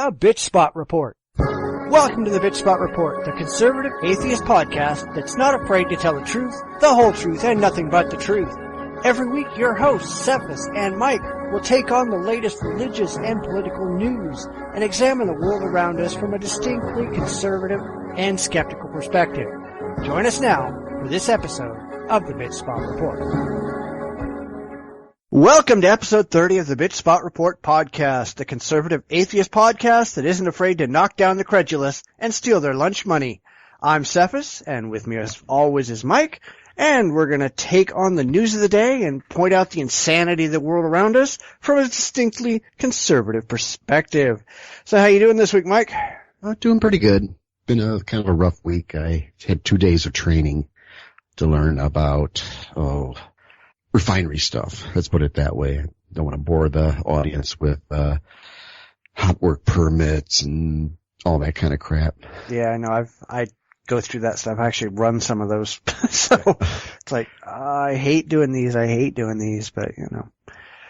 The Bitchspot Report. Welcome to the Bitchspot Report, the conservative atheist podcast that's not afraid to tell the truth, the whole truth, and nothing but the truth. Every week, your hosts, Cephas and Mike, will take on the latest religious and political news and examine the world around us from a distinctly conservative and skeptical perspective. Join us now for this episode of the Bitchspot Report. Welcome to episode 30 of the Bitchspot Report Podcast, the conservative atheist podcast that isn't afraid to knock down the credulous and steal their lunch money. I'm Cephas, and with me as always is Mike, and we're going to take on the news of the day and point out the insanity of the world around us from a distinctly conservative perspective. So how you doing this week, Mike? Doing pretty good. Been a kind of a rough week. I had 2 days of training to learn about, refinery stuff. Let's put it that way. I don't want to bore the audience with hot work permits and all that kind of crap. Yeah, I know. I go through that stuff. I actually run some of those. So it's like, I hate doing these, but you know.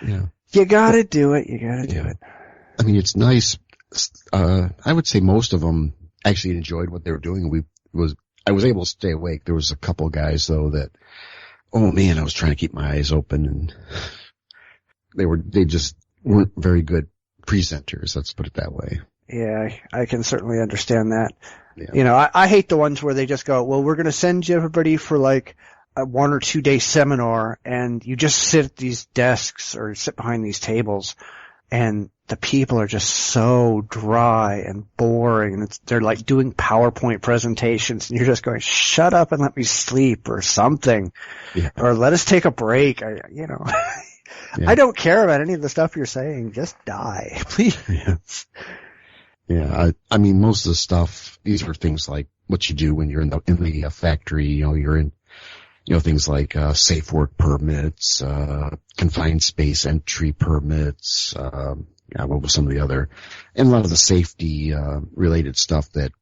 Yeah. You gotta do it. Do it. I mean, it's nice. I would say most of them actually enjoyed what they were doing. I was able to stay awake. There was a couple guys though that, oh man, I was trying to keep my eyes open, and they just weren't very good presenters. Let's put it that way. Yeah, I can certainly understand that. Yeah. You know, I hate the ones where they just go, well, we're going to send you everybody for like a 1 or 2 day seminar, and you just sit at these desks or sit behind these tables, and the people are just so dry and boring, and they're like doing PowerPoint presentations, and you're just going, shut up and let me sleep or something. Yeah. Or let us take a break. Yeah. I don't care about any of the stuff you're saying. Just die, please. Yeah. I mean, most of the stuff, these are things like what you do when you're in the factory. You know, you're in, things like safe work permits, confined space entry permits, what was some of the other, and a lot of the safety related stuff that,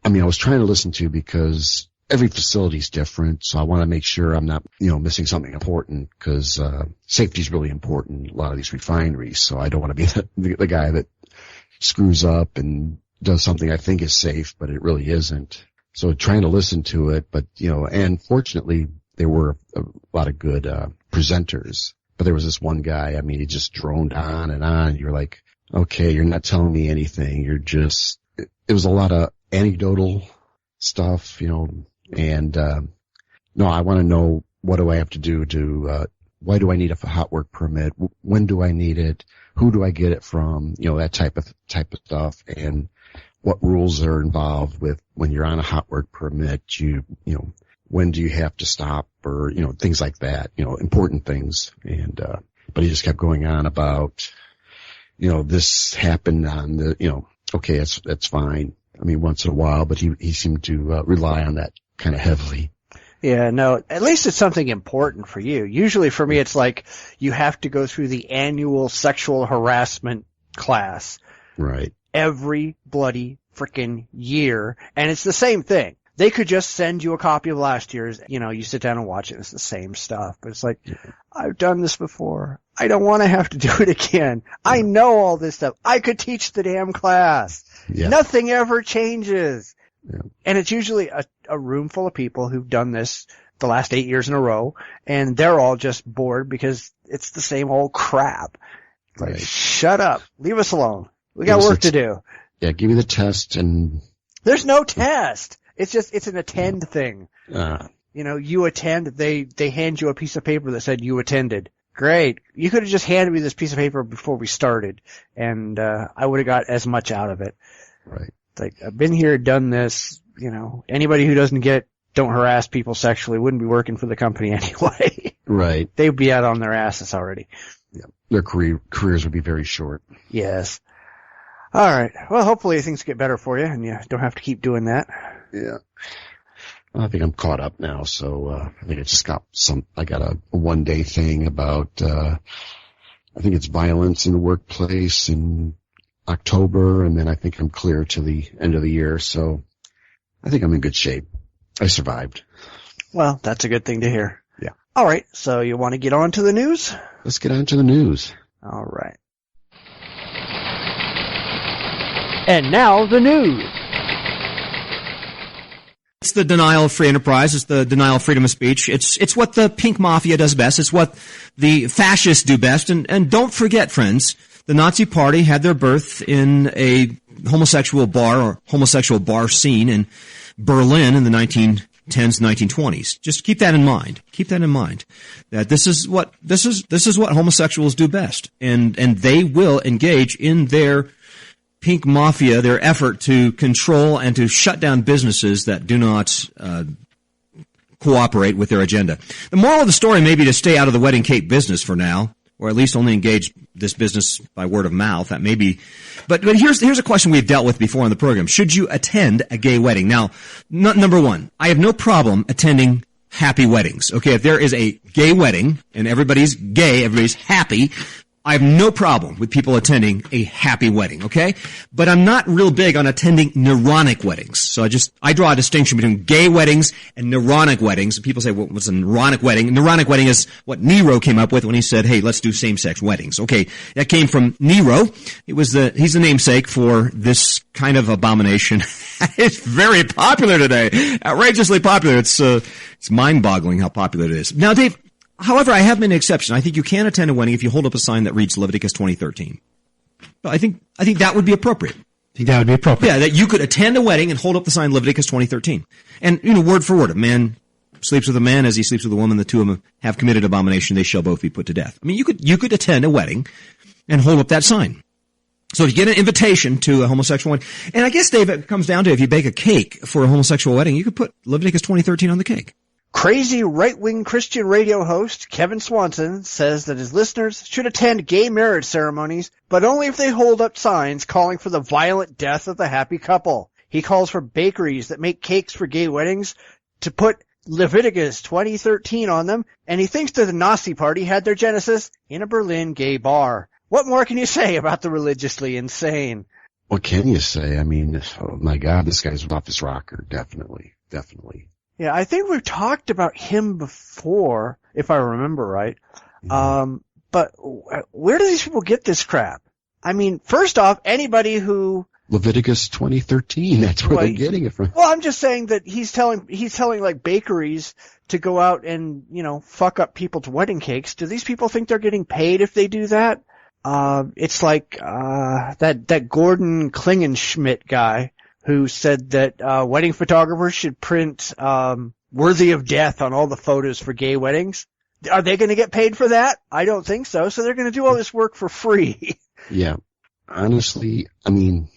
I mean, I was trying to listen to because every facility is different, so I want to make sure I'm not, missing something important, because safety is really important in a lot of these refineries, so I don't want to be the guy that screws up and does something I think is safe, but it really isn't. So trying to listen to it, but, and fortunately there were a lot of good presenters. But there was this one guy, I mean, he just droned on and on. You're like, okay, you're not telling me anything. It was a lot of anecdotal stuff, and, no, I want to know, what do I have to do to, why do I need a hot work permit? When do I need it? Who do I get it from? That type of stuff, and what rules are involved with when you're on a hot work permit. When do you have to stop, or, things like that, important things. And, but he just kept going on about, this happened on the, okay, that's fine. I mean, once in a while, but he seemed to, rely on that kind of heavily. Yeah, no, at least it's something important for you. Usually for me, it's like you have to go through the annual sexual harassment class. Right. Every bloody frickin' year. And it's the same thing. They could just send you a copy of last year's, you sit down and watch it. It's the same stuff. But it's like, I've done this before. I don't want to have to do it again. I know all this stuff. I could teach the damn class. Yeah. Nothing ever changes. Yeah. And it's usually a room full of people who've done this the last 8 years in a row, and they're all just bored because it's the same old crap. Like, shut up. Leave us alone. We got work to do. Yeah, give me the test and... There's no test. It's an attend thing. You attend, they hand you a piece of paper that said you attended. Great. You could have just handed me this piece of paper before we started, and I would have got as much out of it. Right. Like, I've been here, done this, anybody who don't harass people sexually wouldn't be working for the company anyway. Right. They'd be out on their asses already. Yeah. Their careers would be very short. Yes. All right. Well, hopefully things get better for you and you don't have to keep doing that. Yeah. I think I'm caught up now, so I think I got a 1 day thing about I think it's violence in the workplace in October, and then I think I'm clear to the end of the year, so I think I'm in good shape. I survived. Well, that's a good thing to hear. Yeah. All right, so you want to get on to the news? Let's get on to the news. All right. And now the news. It's the denial of free enterprise. It's the denial of freedom of speech. It's what the pink mafia does best. It's what the fascists do best. And don't forget, friends, the Nazi Party had their birth in a homosexual bar or homosexual bar scene in Berlin in the 1910s, 1920s. Just keep that in mind. Keep that in mind. That this is what homosexuals do best. And they will engage in their pink mafia, their effort to control and to shut down businesses that do not cooperate with their agenda. The moral of the story may be to stay out of the wedding cake business for now, or at least only engage this business by word of mouth. That may be, but here's a question we've dealt with before on the program. Should you attend a gay wedding? Now, number one, I have no problem attending happy weddings. Okay, if there is a gay wedding and everybody's gay, everybody's happy, I have no problem with people attending a happy wedding, okay? But I'm not real big on attending neuronic weddings. So I draw a distinction between gay weddings and neuronic weddings. People say, well, what's a neuronic wedding? A neuronic wedding is what Nero came up with when he said, hey, let's do same-sex weddings. Okay, that came from Nero. He's the namesake for this kind of abomination. It's very popular today. Outrageously popular. It's mind-boggling how popular it is. Now, Dave, however, I have made an exception. I think you can attend a wedding if you hold up a sign that reads Leviticus 20:13. I think that would be appropriate. Yeah, that you could attend a wedding and hold up the sign Leviticus 20:13. And, word for word, a man sleeps with a man as he sleeps with a woman, the two of them have committed abomination, they shall both be put to death. I mean, you could attend a wedding and hold up that sign. So if you get an invitation to a homosexual wedding, and I guess, Dave, it comes down to if you bake a cake for a homosexual wedding, you could put Leviticus 20:13 on the cake. Crazy right-wing Christian radio host Kevin Swanson says that his listeners should attend gay marriage ceremonies, but only if they hold up signs calling for the violent death of the happy couple. He calls for bakeries that make cakes for gay weddings to put Leviticus 20:13 on them, and he thinks that the Nazi Party had their genesis in a Berlin gay bar. What more can you say about the religiously insane? What can you say? I mean, oh my God, this guy's off his rocker. Definitely. Yeah, I think we've talked about him before, if I remember right. Mm-hmm. But where do these people get this crap? I mean, first off, anybody who Leviticus 20:13, that's where they're getting it from. Well, I'm just saying that he's telling like bakeries to go out and, fuck up people's wedding cakes. Do these people think they're getting paid if they do that? It's like that Gordon Klingenschmidt guy who said that wedding photographers should print worthy of death on all the photos for gay weddings. Are they going to get paid for that? I don't think so. So they're going to do all this work for free. Yeah. Honestly, I mean,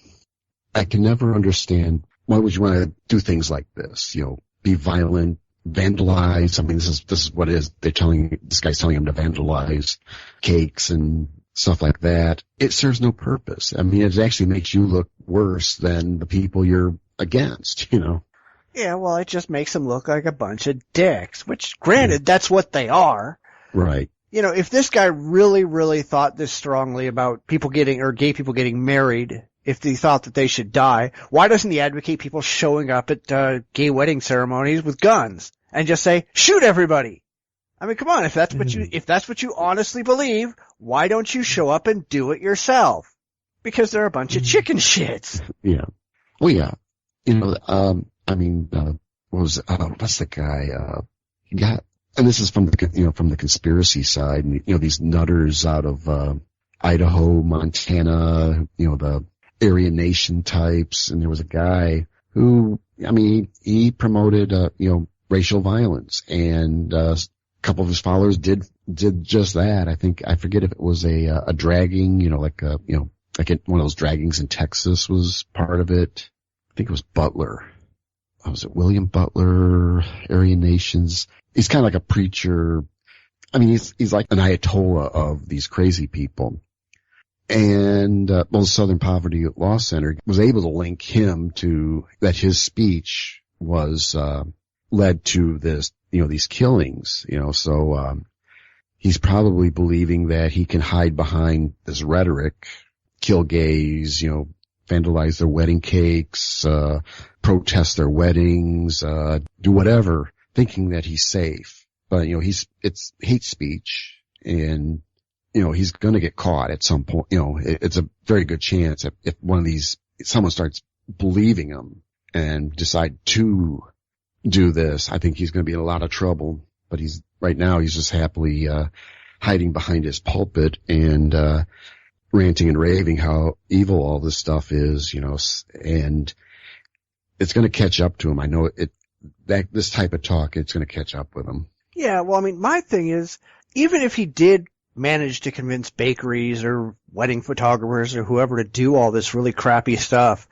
I can never understand why would you want to do things like this, be violent, vandalize. I mean, this is what it is. This guy's telling him to vandalize cakes and stuff like that. It serves no purpose. I mean, it actually makes you look worse than the people you're against, Yeah, well, it just makes them look like a bunch of dicks, which, granted, that's what they are. Right. If this guy really, really thought this strongly about gay people getting married, if he thought that they should die, why doesn't he advocate people showing up at gay wedding ceremonies with guns and just say, shoot everybody? I mean, come on, if that's what you honestly believe, why don't you show up and do it yourself? Because they're a bunch of chicken shits. Yeah. Well, yeah. What's the guy, he got, and this is from the conspiracy side, and, these nutters out of, Idaho, Montana, the Aryan Nation types, and there was a guy who, he promoted, racial violence, and, a couple of his followers did just that. I forget if it was a dragging, like one of those draggings in Texas was part of it. I think it was Butler. Was it William Butler, Aryan Nations? He's kind of like a preacher. I mean, he's like an Ayatollah of these crazy people. And, the Southern Poverty Law Center was able to link him to that his speech was, led to this, these killings, so, he's probably believing that he can hide behind this rhetoric, kill gays, vandalize their wedding cakes, protest their weddings, do whatever, thinking that he's safe. But, it's hate speech, and, he's gonna get caught at some point. It's a very good chance if one of these someone starts believing him and decide to do this, I think he's going to be in a lot of trouble. But right now he's just happily, hiding behind his pulpit and, ranting and raving how evil all this stuff is, and it's going to catch up to him. I know this type of talk, it's going to catch up with him. Yeah, well, I mean, my thing is, even if he did manage to convince bakeries or wedding photographers or whoever to do all this really crappy stuff,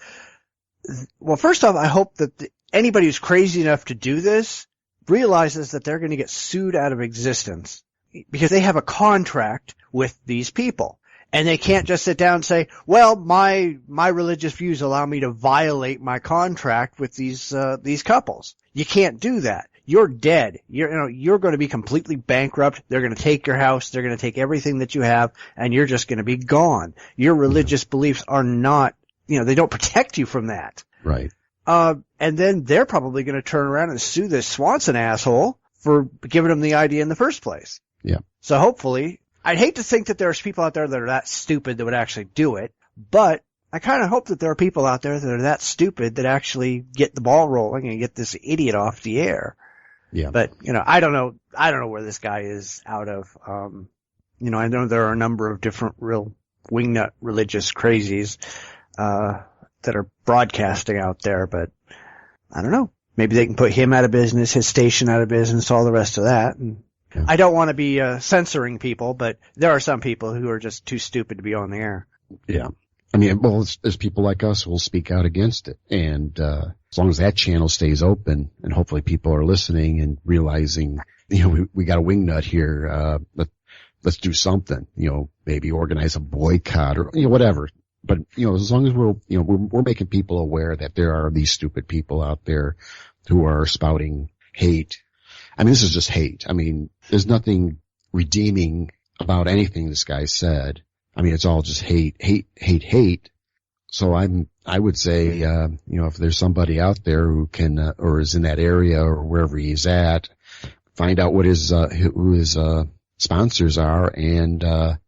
well, first off, I hope that anybody who's crazy enough to do this realizes that they're going to get sued out of existence because they have a contract with these people. And they can't just sit down and say, well, my religious views allow me to violate my contract with these couples. You can't do that. You're dead. You're going to be completely bankrupt. They're going to take your house. They're going to take everything that you have, and you're just going to be gone. Your religious beliefs are not, they don't protect you from that. Right. And then they're probably going to turn around and sue this Swanson asshole for giving them the idea in the first place. Yeah. So hopefully, I'd hate to think that there's people out there that are that stupid that would actually do it, but I kind of hope that there are people out there that are that stupid that actually get the ball rolling and get this idiot off the air. Yeah. But, I don't know where this guy is out of. I know there are a number of different real wingnut religious crazies, that are broadcasting out there, but I don't know. Maybe they can put him out of business, his station out of business, all the rest of that. And yeah. I don't want to be censoring people, but there are some people who are just too stupid to be on the air. Yeah. I mean, well, there's people like us who will speak out against it. And as long as that channel stays open and hopefully people are listening and realizing, we got a wingnut here, let's do something, maybe organize a boycott or, whatever. But, as long as we're making people aware that there are these stupid people out there who are spouting hate. I mean, this is just hate. I mean, there's nothing redeeming about anything this guy said. I mean, it's all just hate. So I would say, if there's somebody out there who can, or is in that area or wherever he's at, find out what who his sponsors are and,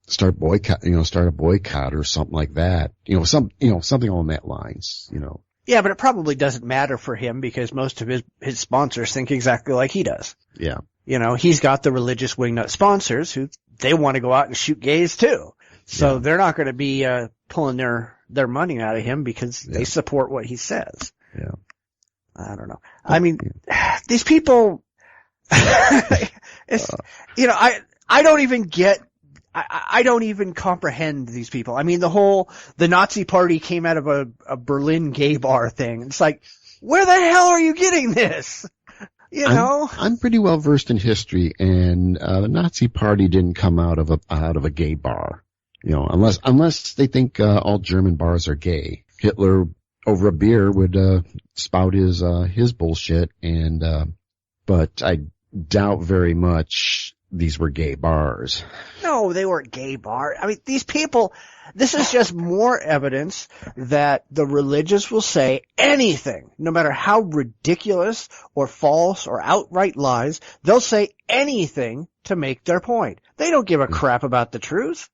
start a boycott or something like that. Something along that lines, Yeah, but it probably doesn't matter for him because most of his sponsors think exactly like he does. Yeah. He's got the religious wingnut sponsors who they want to go out and shoot gays too. So they're not going to be pulling their money out of him because they support what he says. Yeah. I don't know. I mean, these people, I don't even get, I don't even comprehend these people. I mean, the Nazi party came out of a Berlin gay bar thing. It's like, where the hell are you getting this? I'm pretty well versed in history, and the Nazi party didn't come out of a gay bar. Unless they think all German bars are gay. Hitler over a beer would spout his bullshit, and but I doubt very much these were gay bars. No, they weren't gay bars. I mean, these people, this is just more evidence that the religious will say anything, no matter how ridiculous or false or outright lies, they'll say anything to make their point. They don't give a crap about the truth.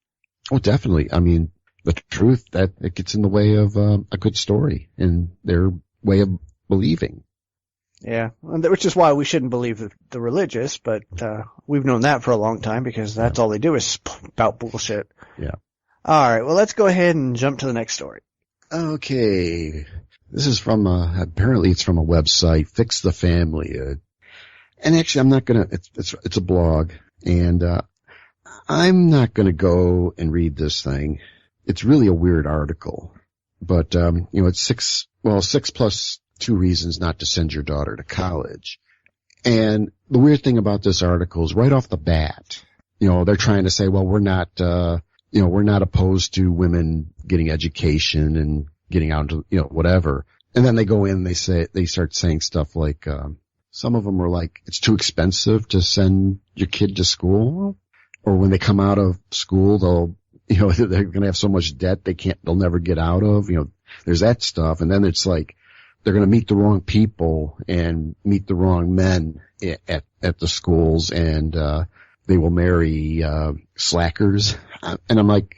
Oh, definitely. I mean, the truth, that it gets in the way of a good story and their way of believing. Yeah, which is why we shouldn't believe the religious, but we've known that for a long time because that's all they do is spout bullshit. Yeah. All right, well, let's go ahead and jump to the next story. Okay. This is from, apparently it's from a website, Fix the Family. And actually, I'm not gonna, it's a blog, and I'm not gonna go and read this thing. It's really a weird article. But, it's 6 plus 2 reasons not to send your daughter to college. And the weird thing about this article is right off the bat, they're trying to say, well, we're not opposed to women getting education and getting out into, whatever. And then they go in and they start saying stuff like, some of them are like, it's too expensive to send your kid to school. Or when they come out of school, they're going to have so much debt they'll never get out of. There's that stuff. And then it's like, they're going to meet the wrong people and meet the wrong men at the schools, and they will marry slackers. And I'm like,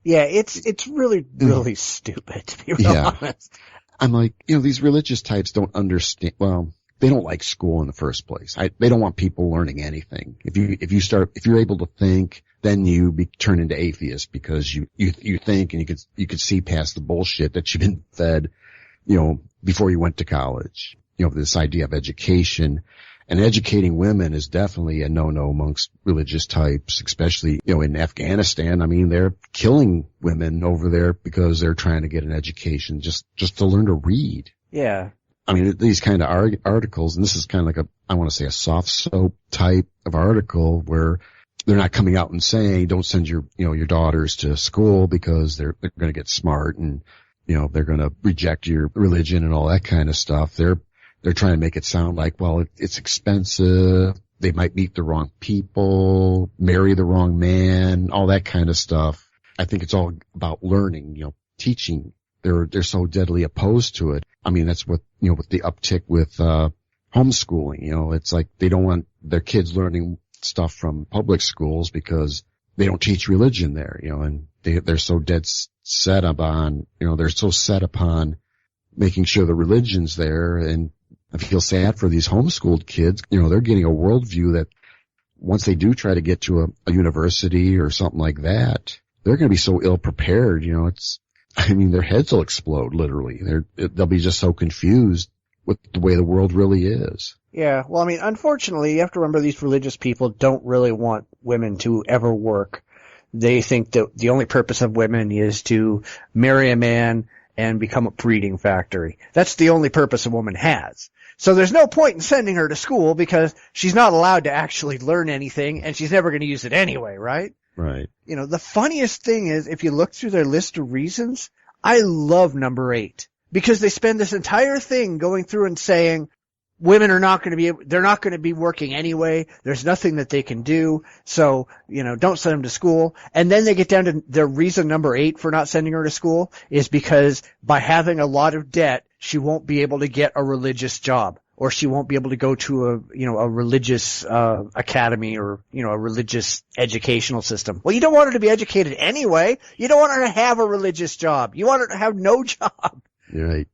Yeah, it's really, really stupid, to be real honest. I'm like, these religious types don't understand, well, they don't like school in the first place. They don't want people learning anything. If you're able to think, then you turn into atheists because you think and you could see past the bullshit that you've been fed, before you went to college. This idea of education. And educating women is definitely a no-no amongst religious types, especially, in Afghanistan. I mean, they're killing women over there because they're trying to get an education just to learn to read. Yeah. I mean, these kind of articles, and this is kind of like I want to say a soft soap type of article where they're not coming out and saying, don't send your daughters to school because they're going to get smart and, they're going to reject your religion and all that kind of stuff. They're trying to make it sound like, well, it's expensive. They might meet the wrong people, marry the wrong man, all that kind of stuff. I think it's all about learning, teaching. They're so deadly opposed to it. I mean, that's what, with the uptick with, homeschooling, it's like they don't want their kids learning stuff from public schools because they don't teach religion there, and they're so dead set upon, they're so set upon making sure the religion's there. And I feel sad for these homeschooled kids. They're getting a worldview that once they do try to get to a university or something like that, they're going to be so ill prepared. Their heads will explode literally. They'll be just so confused with the way the world really is. Yeah. Well, unfortunately, you have to remember these religious people don't really want women to ever work. They think that the only purpose of women is to marry a man and become a breeding factory. That's the only purpose a woman has. So there's no point in sending her to school because she's not allowed to actually learn anything and she's never going to use it anyway, right? Right. The funniest thing is if you look through their list of reasons, I love number 8 because they spend this entire thing going through and saying women are not going to they're not going to be working anyway. There's nothing that they can do. So, don't send them to school. And then they get down to their reason number 8 for not sending her to school is because by having a lot of debt, she won't be able to get a religious job or she won't be able to go to a religious, academy or, a religious educational system. Well, you don't want her to be educated anyway. You don't want her to have a religious job. You want her to have no job. Right.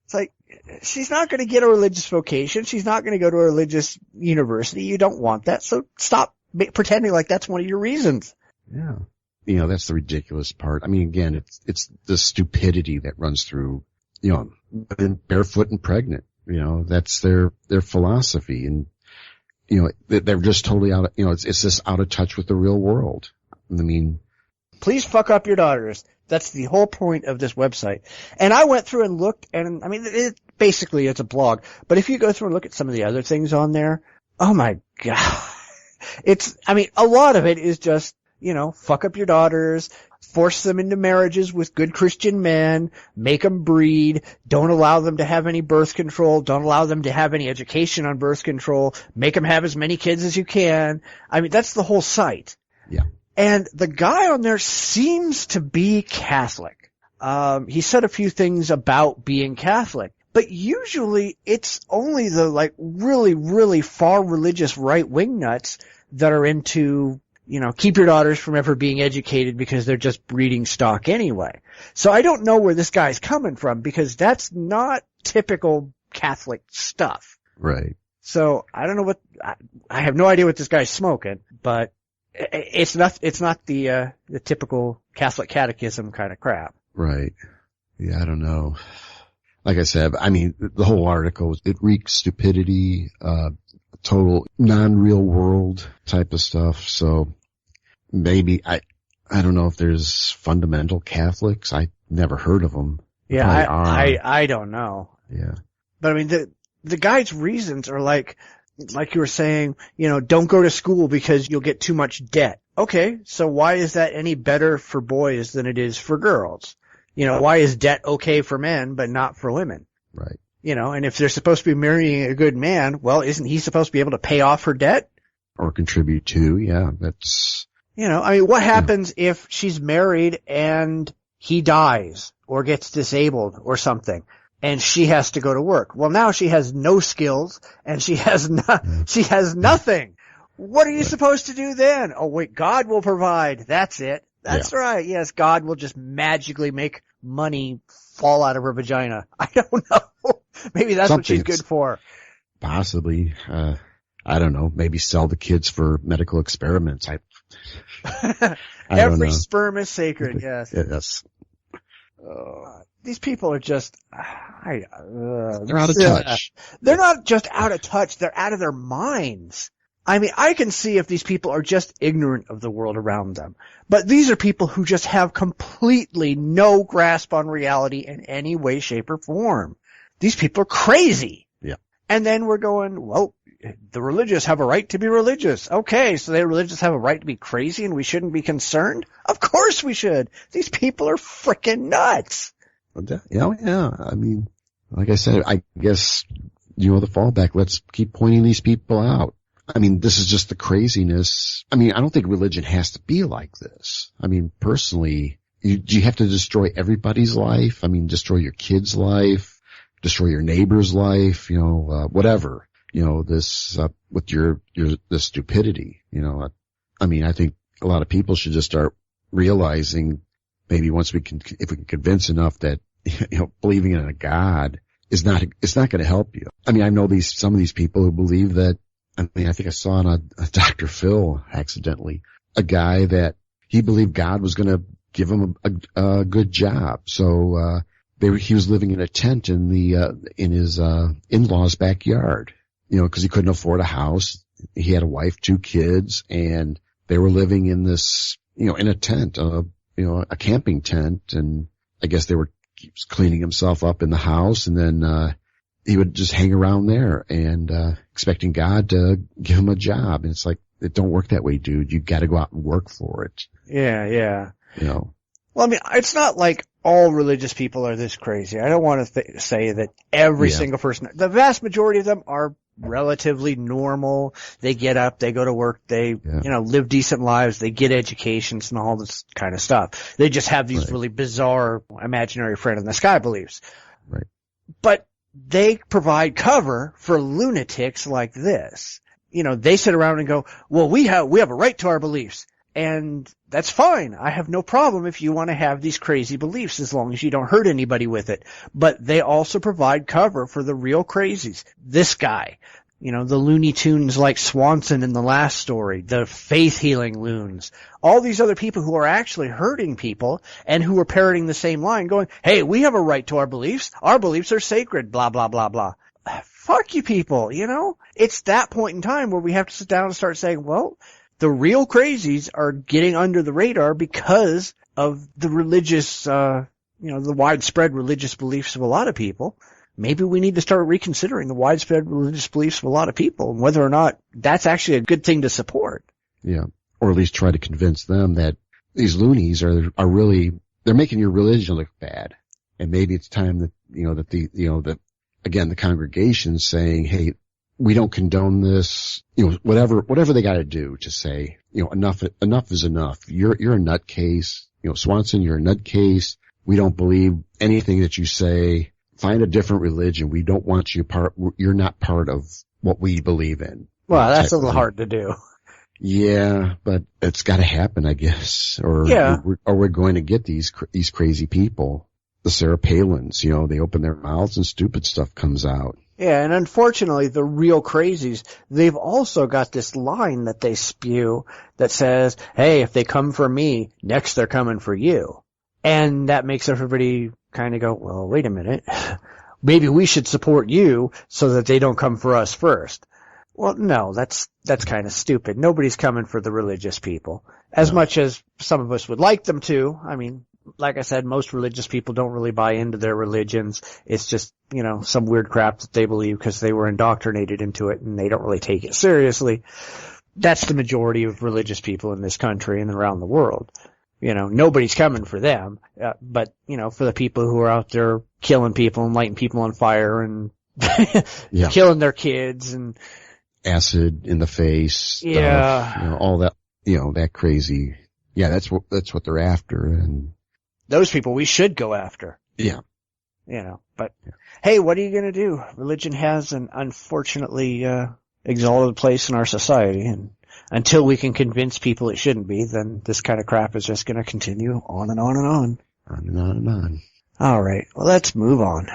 It's like, she's not going to get a religious vocation. She's not going to go to a religious university. You don't want that. So stop pretending like that's one of your reasons. Yeah. That's the ridiculous part. Again, it's the stupidity that runs through, barefoot and pregnant. That's their philosophy. And, they're just totally out of, it's just out of touch with the real world. Please fuck up your daughters. That's the whole point of this website. And I went through and looked, and basically it's a blog. But if you go through and look at some of the other things on there, oh my God. A lot of it is just, fuck up your daughters, force them into marriages with good Christian men, make them breed, don't allow them to have any birth control, don't allow them to have any education on birth control, make them have as many kids as you can. That's the whole site. Yeah. And the guy on there seems to be Catholic. He said a few things about being Catholic, but usually it's only the really, really far religious right-wing nuts that are into, keep your daughters from ever being educated because they're just breeding stock anyway. So I don't know where this guy's coming from because that's not typical Catholic stuff. Right. So I don't know I have no idea what this guy's smoking, but it's not the typical Catholic catechism kind of crap. Right. Yeah, I don't know. Like I said, the whole article, it reeks stupidity, total non-real world type of stuff. So maybe I don't know if there's fundamental Catholics. I never heard of them. Yeah, I don't know. Yeah. But the guy's reasons are like you were saying, don't go to school because you'll get too much debt. Okay, so why is that any better for boys than it is for girls? Why is debt okay for men but not for women? Right. And if they're supposed to be marrying a good man, well, isn't he supposed to be able to pay off her debt? Or contribute to, yeah, that's... what happens if she's married and he dies or gets disabled or something? And she has to go to work. Well, now she has no skills and she has nothing. What are you supposed to do then? Oh wait, God will provide. That's it. That's right. Yes, God will just magically make money fall out of her vagina. I don't know. Maybe that's what she's good for. Possibly. I don't know. Maybe sell the kids for medical experiments. Every sperm is sacred. Yes. Yes. These people are just, they're out of touch. They're not just out of touch. They're out of their minds. I mean, I can see if these people are just ignorant of the world around them. But these are people who just have completely no grasp on reality in any way, shape, or form. These people are crazy. Yeah. And then we're going, well, the religious have a right to be religious. Okay, so the religious have a right to be crazy and we shouldn't be concerned? Of course we should. These people are freaking nuts. Yeah. I mean, like I said, I guess, the fallback, let's keep pointing these people out. I mean, this is just the craziness. I mean, I don't think religion has to be like this. I mean, personally, do you have to destroy everybody's life? I mean, destroy your kid's life, destroy your neighbor's life, whatever. This, with the stupidity, I mean, I think a lot of people should just start realizing maybe if we can convince enough that, believing in a God it's not going to help you. I mean, I know some of these people who believe that. I mean, I think I saw on a Dr. Phil accidentally, a guy that he believed God was going to give him a good job. So, he was living in a tent in his in-laws' backyard, cause he couldn't afford a house. He had a wife, 2 kids, and they were living in this, in a tent, a camping tent. And I guess he was cleaning himself up in the house, and then, he would just hang around there and, expecting God to give him a job. And it's like, it don't work that way, dude. You gotta go out and work for it. Yeah. Well, I mean, it's not like all religious people are this crazy. I don't want to say that every single person, the vast majority of them are relatively normal. They get up, they go to work, they, live decent lives, they get educations and all this kind of stuff. They just have these really bizarre imaginary friend in the sky beliefs. Right. But they provide cover for lunatics like this. They sit around and go, well, we have a right to our beliefs. And that's fine. I have no problem if you want to have these crazy beliefs as long as you don't hurt anybody with it. But they also provide cover for the real crazies. This guy, the Looney Tunes like Swanson in the last story, the faith healing loons, all these other people who are actually hurting people and who are parroting the same line going, hey, we have a right to our beliefs. Our beliefs are sacred, blah, blah, blah, blah. Fuck you people, It's that point in time where we have to sit down and start saying, well, the real crazies are getting under the radar because of the religious, the widespread religious beliefs of a lot of people. Maybe we need to start reconsidering the widespread religious beliefs of a lot of people and whether or not that's actually a good thing to support. Yeah. Or at least try to convince them that these loonies are really, they're making your religion look bad. And maybe it's time that, the congregation's saying, hey, we don't condone this, whatever they gotta do to say, enough is enough. You're a nutcase. Swanson, you're a nutcase. We don't believe anything that you say. Find a different religion. We don't want you you're not part of what we believe in. Well, that's a little hard to do. Yeah, but it's gotta happen, I guess. Or we're going to get these crazy people. The Sarah Palins, they open their mouths and stupid stuff comes out. Yeah, and unfortunately, the real crazies, they've also got this line that they spew that says, hey, if they come for me, next they're coming for you. And that makes everybody kind of go, well, wait a minute. Maybe we should support you so that they don't come for us first. Well, no, that's kind of stupid. Nobody's coming for the religious people. As much as some of us would like them to. I mean, like I said, most religious people don't really buy into their religions. It's just, some weird crap that they believe because they were indoctrinated into it and they don't really take it seriously. That's the majority of religious people in this country and around the world. Nobody's coming for them. But, for the people who are out there killing people and lighting people on fire and killing their kids and acid in the face stuff, all that, that crazy. Yeah, that's what they're after. And those people we should go after. Yeah. But hey, what are you going to do? Religion has an unfortunately exalted place in our society, and until we can convince people it shouldn't be, then this kind of crap is just going to continue on and on and on. On and on and on. All right, well, let's move on.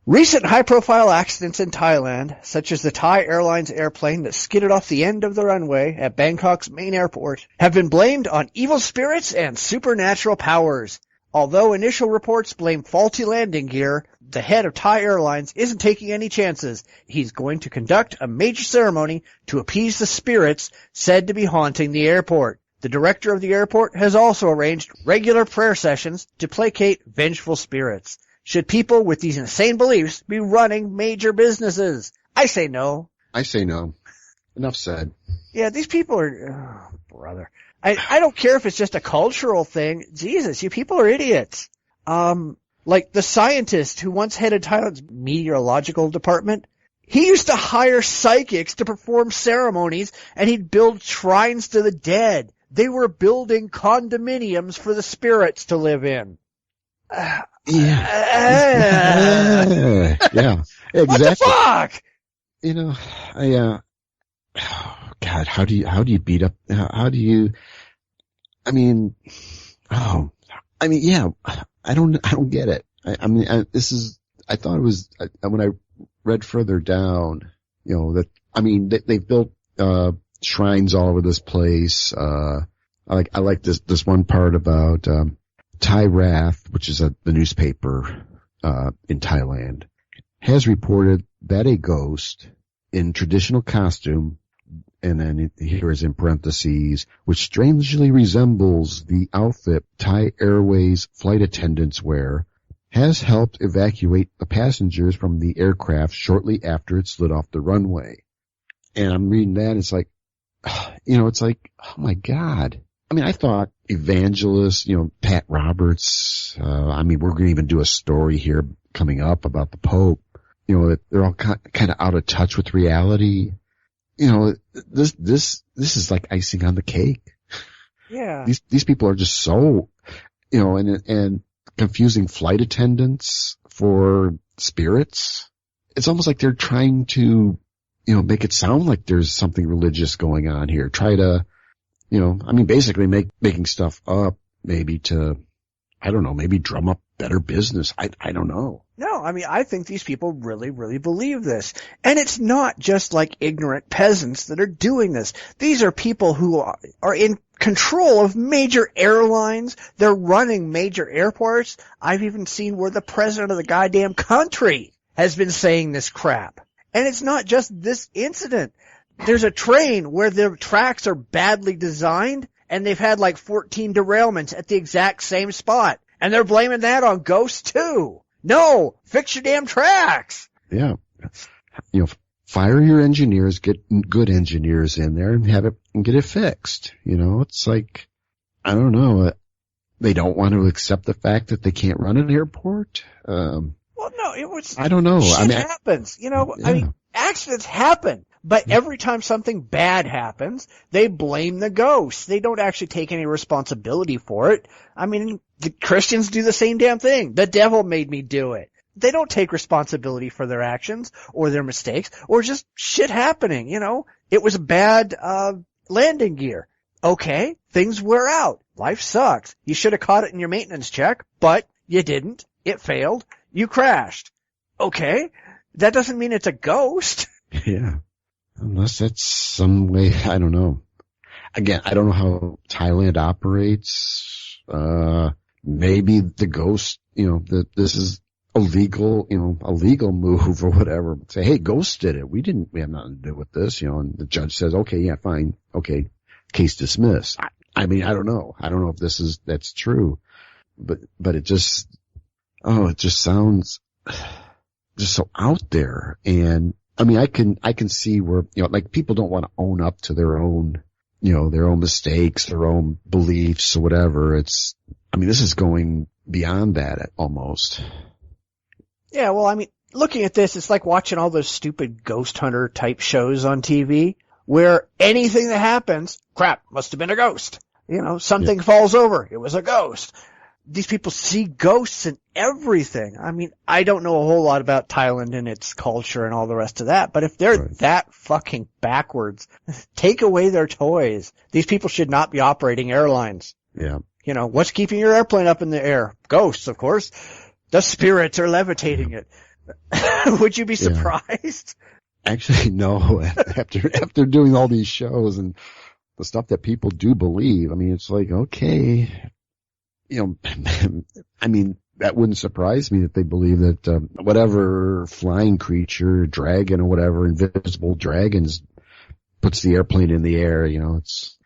Recent high-profile accidents in Thailand, such as the Thai Airlines airplane that skidded off the end of the runway at Bangkok's main airport, have been blamed on evil spirits and supernatural powers. Although initial reports blame faulty landing gear, the head of Thai Airlines isn't taking any chances. He's going to conduct a major ceremony to appease the spirits said to be haunting the airport. The director of the airport has also arranged regular prayer sessions to placate vengeful spirits. Should people with these insane beliefs be running major businesses? I say no. I say no. Enough said. Yeah, these people are, brother. I don't care if it's just a cultural thing. Jesus, you people are idiots. Like the scientist who once headed Thailand's meteorological department, he used to hire psychics to perform ceremonies, and he'd build shrines to the dead. They were building condominiums for the spirits to live in. Yeah, exactly. What the fuck? You know, God, how do you beat up? How do you? I don't get it. I thought it was when I read further down, you know, that they've built shrines all over this place. I like this one part about Thai Wrath, which is the newspaper in Thailand, has reported that a ghost in traditional costume, and then here is in parentheses, which strangely resembles the outfit Thai Airways flight attendants wear, has helped evacuate the passengers from the aircraft shortly after it slid off the runway. And I'm reading that, and it's like, it's like, oh my God. I thought evangelists, Pat Roberts, we're going to even do a story here coming up about the Pope, that they're all kind of out of touch with reality. This is like icing on the cake. Yeah. These people are just so, and confusing flight attendants for spirits. It's almost like they're trying to, make it sound like there's something religious going on here. Try to, basically making stuff up maybe to, I don't know, maybe drum up better business. I don't know. No, I think these people really, really believe this. And it's not just like ignorant peasants that are doing this. These are people who are in control of major airlines. They're running major airports. I've even seen where the president of the goddamn country has been saying this crap. And it's not just this incident. There's a train where the tracks are badly designed, and they've had like 14 derailments at the exact same spot. And they're blaming that on ghosts too. No, fix your damn tracks. Yeah. Fire your engineers, get good engineers in there and get it fixed. It's like, I don't know. They don't want to accept the fact that they can't run an airport. Well, no, it was, I don't know. Shit happens. Yeah. Accidents happen. But every time something bad happens, they blame the ghost. They don't actually take any responsibility for it. The Christians do the same damn thing. The devil made me do it. They don't take responsibility for their actions or their mistakes or just shit happening, It was bad landing gear. Okay, things wear out. Life sucks. You should have caught it in your maintenance check, but you didn't. It failed. You crashed. Okay, that doesn't mean it's a ghost. Yeah. Unless that's some way, I don't know. Again, I don't know how Thailand operates. Maybe the ghost, this is illegal, a legal move or whatever. Say, hey, ghost did it. We have nothing to do with this, and the judge says, okay, yeah, fine. Okay. Case dismissed. I don't know. I don't know if that's true, but it just sounds just so out there. And I can see where, like people don't want to own up to their own, their own mistakes, their own beliefs or whatever. This is going beyond that almost. Yeah, well, looking at this, it's like watching all those stupid ghost hunter type shows on TV where anything that happens, crap, must have been a ghost. Something falls over, it was a ghost. these people see ghosts and everything. I mean, I don't know a whole lot about Thailand and its culture and all the rest of that, but if they're that fucking backwards, take away their toys. These people should not be operating airlines. Yeah. You know, what's keeping your airplane up in the air? Ghosts, of course. The spirits are levitating it. Would you be surprised? Actually, no. After doing all these shows and the stuff that people do believe, I mean, it's like, okay, you know, I mean, that wouldn't surprise me that they believe that whatever flying creature, dragon or whatever, invisible dragons puts the airplane in the air. You know, it's,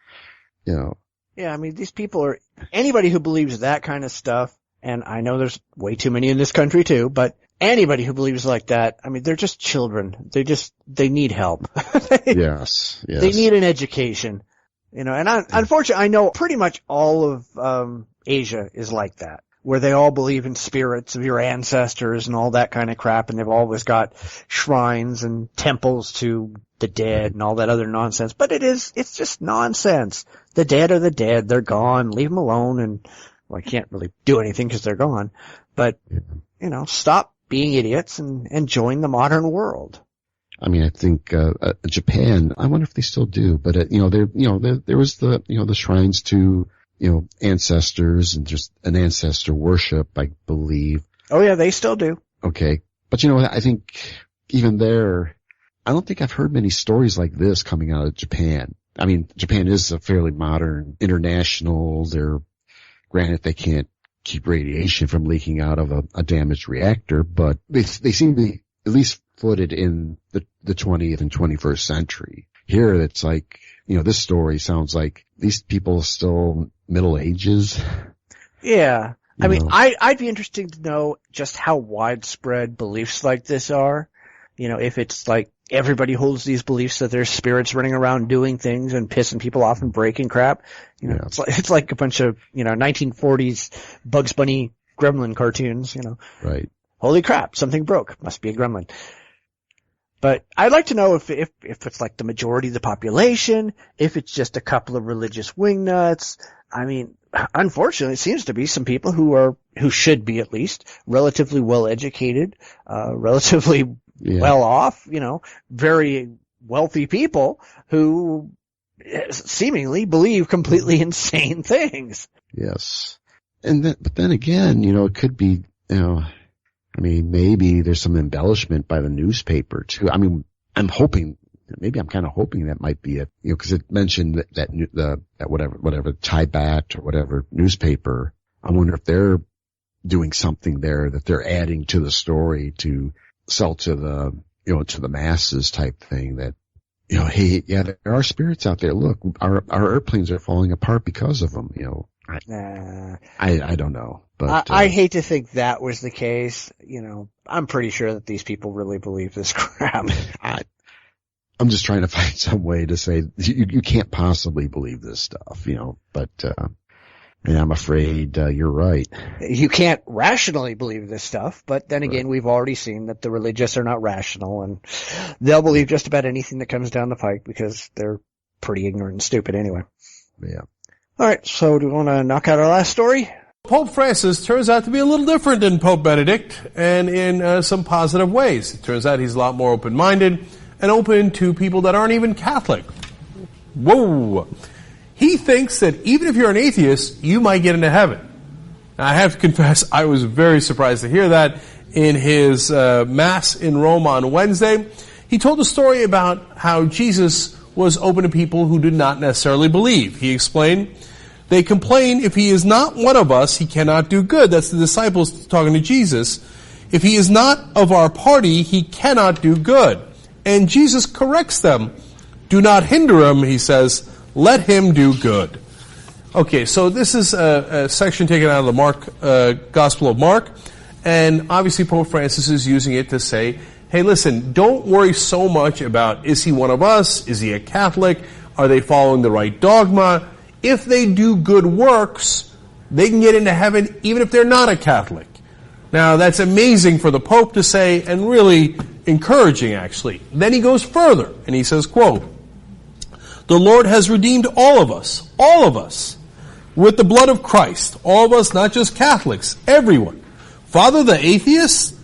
you know. Yeah, I mean, these people are, anybody who believes that kind of stuff, and I know there's way too many in this country too, but anybody who believes like that, I mean, they're just children. They need help. Yes. They need an education. You know, and unfortunately, I know pretty much all of Asia is like that, where they all believe in spirits of your ancestors and all that kind of crap, and they've always got shrines and temples to the dead and all that other nonsense. But it's just nonsense. The dead are the dead. They're gone. Leave them alone. And, well, I can't really do anything because they're gone. But, you know, stop being idiots and join the modern world. I mean, I think Japan, I wonder if they still do, but there was the shrines to, you know, ancestors and just an ancestor worship, I believe. Oh yeah, they still do. Okay. But you know what, I think even there, I don't think I've heard many stories like this coming out of Japan. I mean, Japan is a fairly modern international. Granted, they can't keep radiation from leaking out of a damaged reactor, but they seem to be at least footed in the 20th and 21st century. Here, it's like, you know, this story sounds like these people still Middle Ages. Yeah. I mean, I'd be interested to know just how widespread beliefs like this are. You know, if it's like everybody holds these beliefs that there's spirits running around doing things and pissing people off and breaking crap. You know, it's like a bunch of, you know, 1940s Bugs Bunny gremlin cartoons, you know. Right. Holy crap, something broke. Must be a gremlin. But I'd like to know if it's like the majority of the population, if it's just a couple of religious wingnuts. I mean, unfortunately, it seems to be some people who should be at least relatively well educated, relatively well off, you know, very wealthy people who seemingly believe completely insane things. Yes. But then again, you know, it could be, you know, I mean, maybe there's some embellishment by the newspaper too. I mean, I'm kind of hoping that might be it, you know, cause it mentioned that whatever Thai Bat or whatever newspaper. I wonder if they're doing something there that they're adding to the story to sell to the masses type thing that, you know, hey, yeah, there are spirits out there. Look, our airplanes are falling apart because of them, you know. I don't know, but I hate to think that was the case. You know, I'm pretty sure that these people really believe this crap. I'm just trying to find some way to say you can't possibly believe this stuff, you know. But and I'm afraid you're right. You can't rationally believe this stuff, but then again, we've already seen that the religious are not rational, and they'll believe just about anything that comes down the pike because they're pretty ignorant and stupid anyway. Yeah. All right, so do we want to knock out our last story? Pope Francis turns out to be a little different than Pope Benedict, and in some positive ways. It turns out he's a lot more open-minded and open to people that aren't even Catholic. Whoa! He thinks that even if you're an atheist, you might get into heaven. Now, I have to confess, I was very surprised to hear that. In his Mass in Rome on Wednesday, he told a story about how Jesus was open to people who did not necessarily believe. He explained, they complain if he is not one of us, he cannot do good. That's the disciples talking to Jesus. If he is not of our party, he cannot do good. And Jesus corrects them. Do not hinder him, he says. Let him do good. Okay, so this is a section taken out of the Gospel of Mark. And obviously Pope Francis is using it to say, hey, listen, don't worry so much about, is he one of us? Is he a Catholic? Are they following the right dogma? If they do good works, they can get into heaven even if they're not a Catholic. Now, that's amazing for the Pope to say, and really encouraging, actually. Then he goes further, and he says, quote, the Lord has redeemed all of us, with the blood of Christ. All of us, not just Catholics, everyone. Father, the atheists,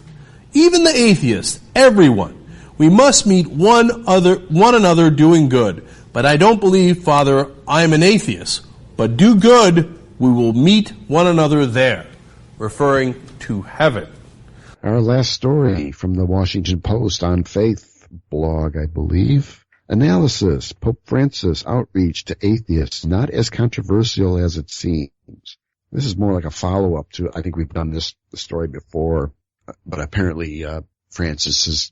even the atheists, everyone. We must meet one another doing good. But I don't believe, Father, I am an atheist. But do good, we will meet one another there. Referring to heaven. Our last story from the Washington Post on Faith blog, I believe. Analysis, Pope Francis' outreach to atheists, not as controversial as it seems. This is more like a follow-up to, I think we've done this story before, but apparently Francis has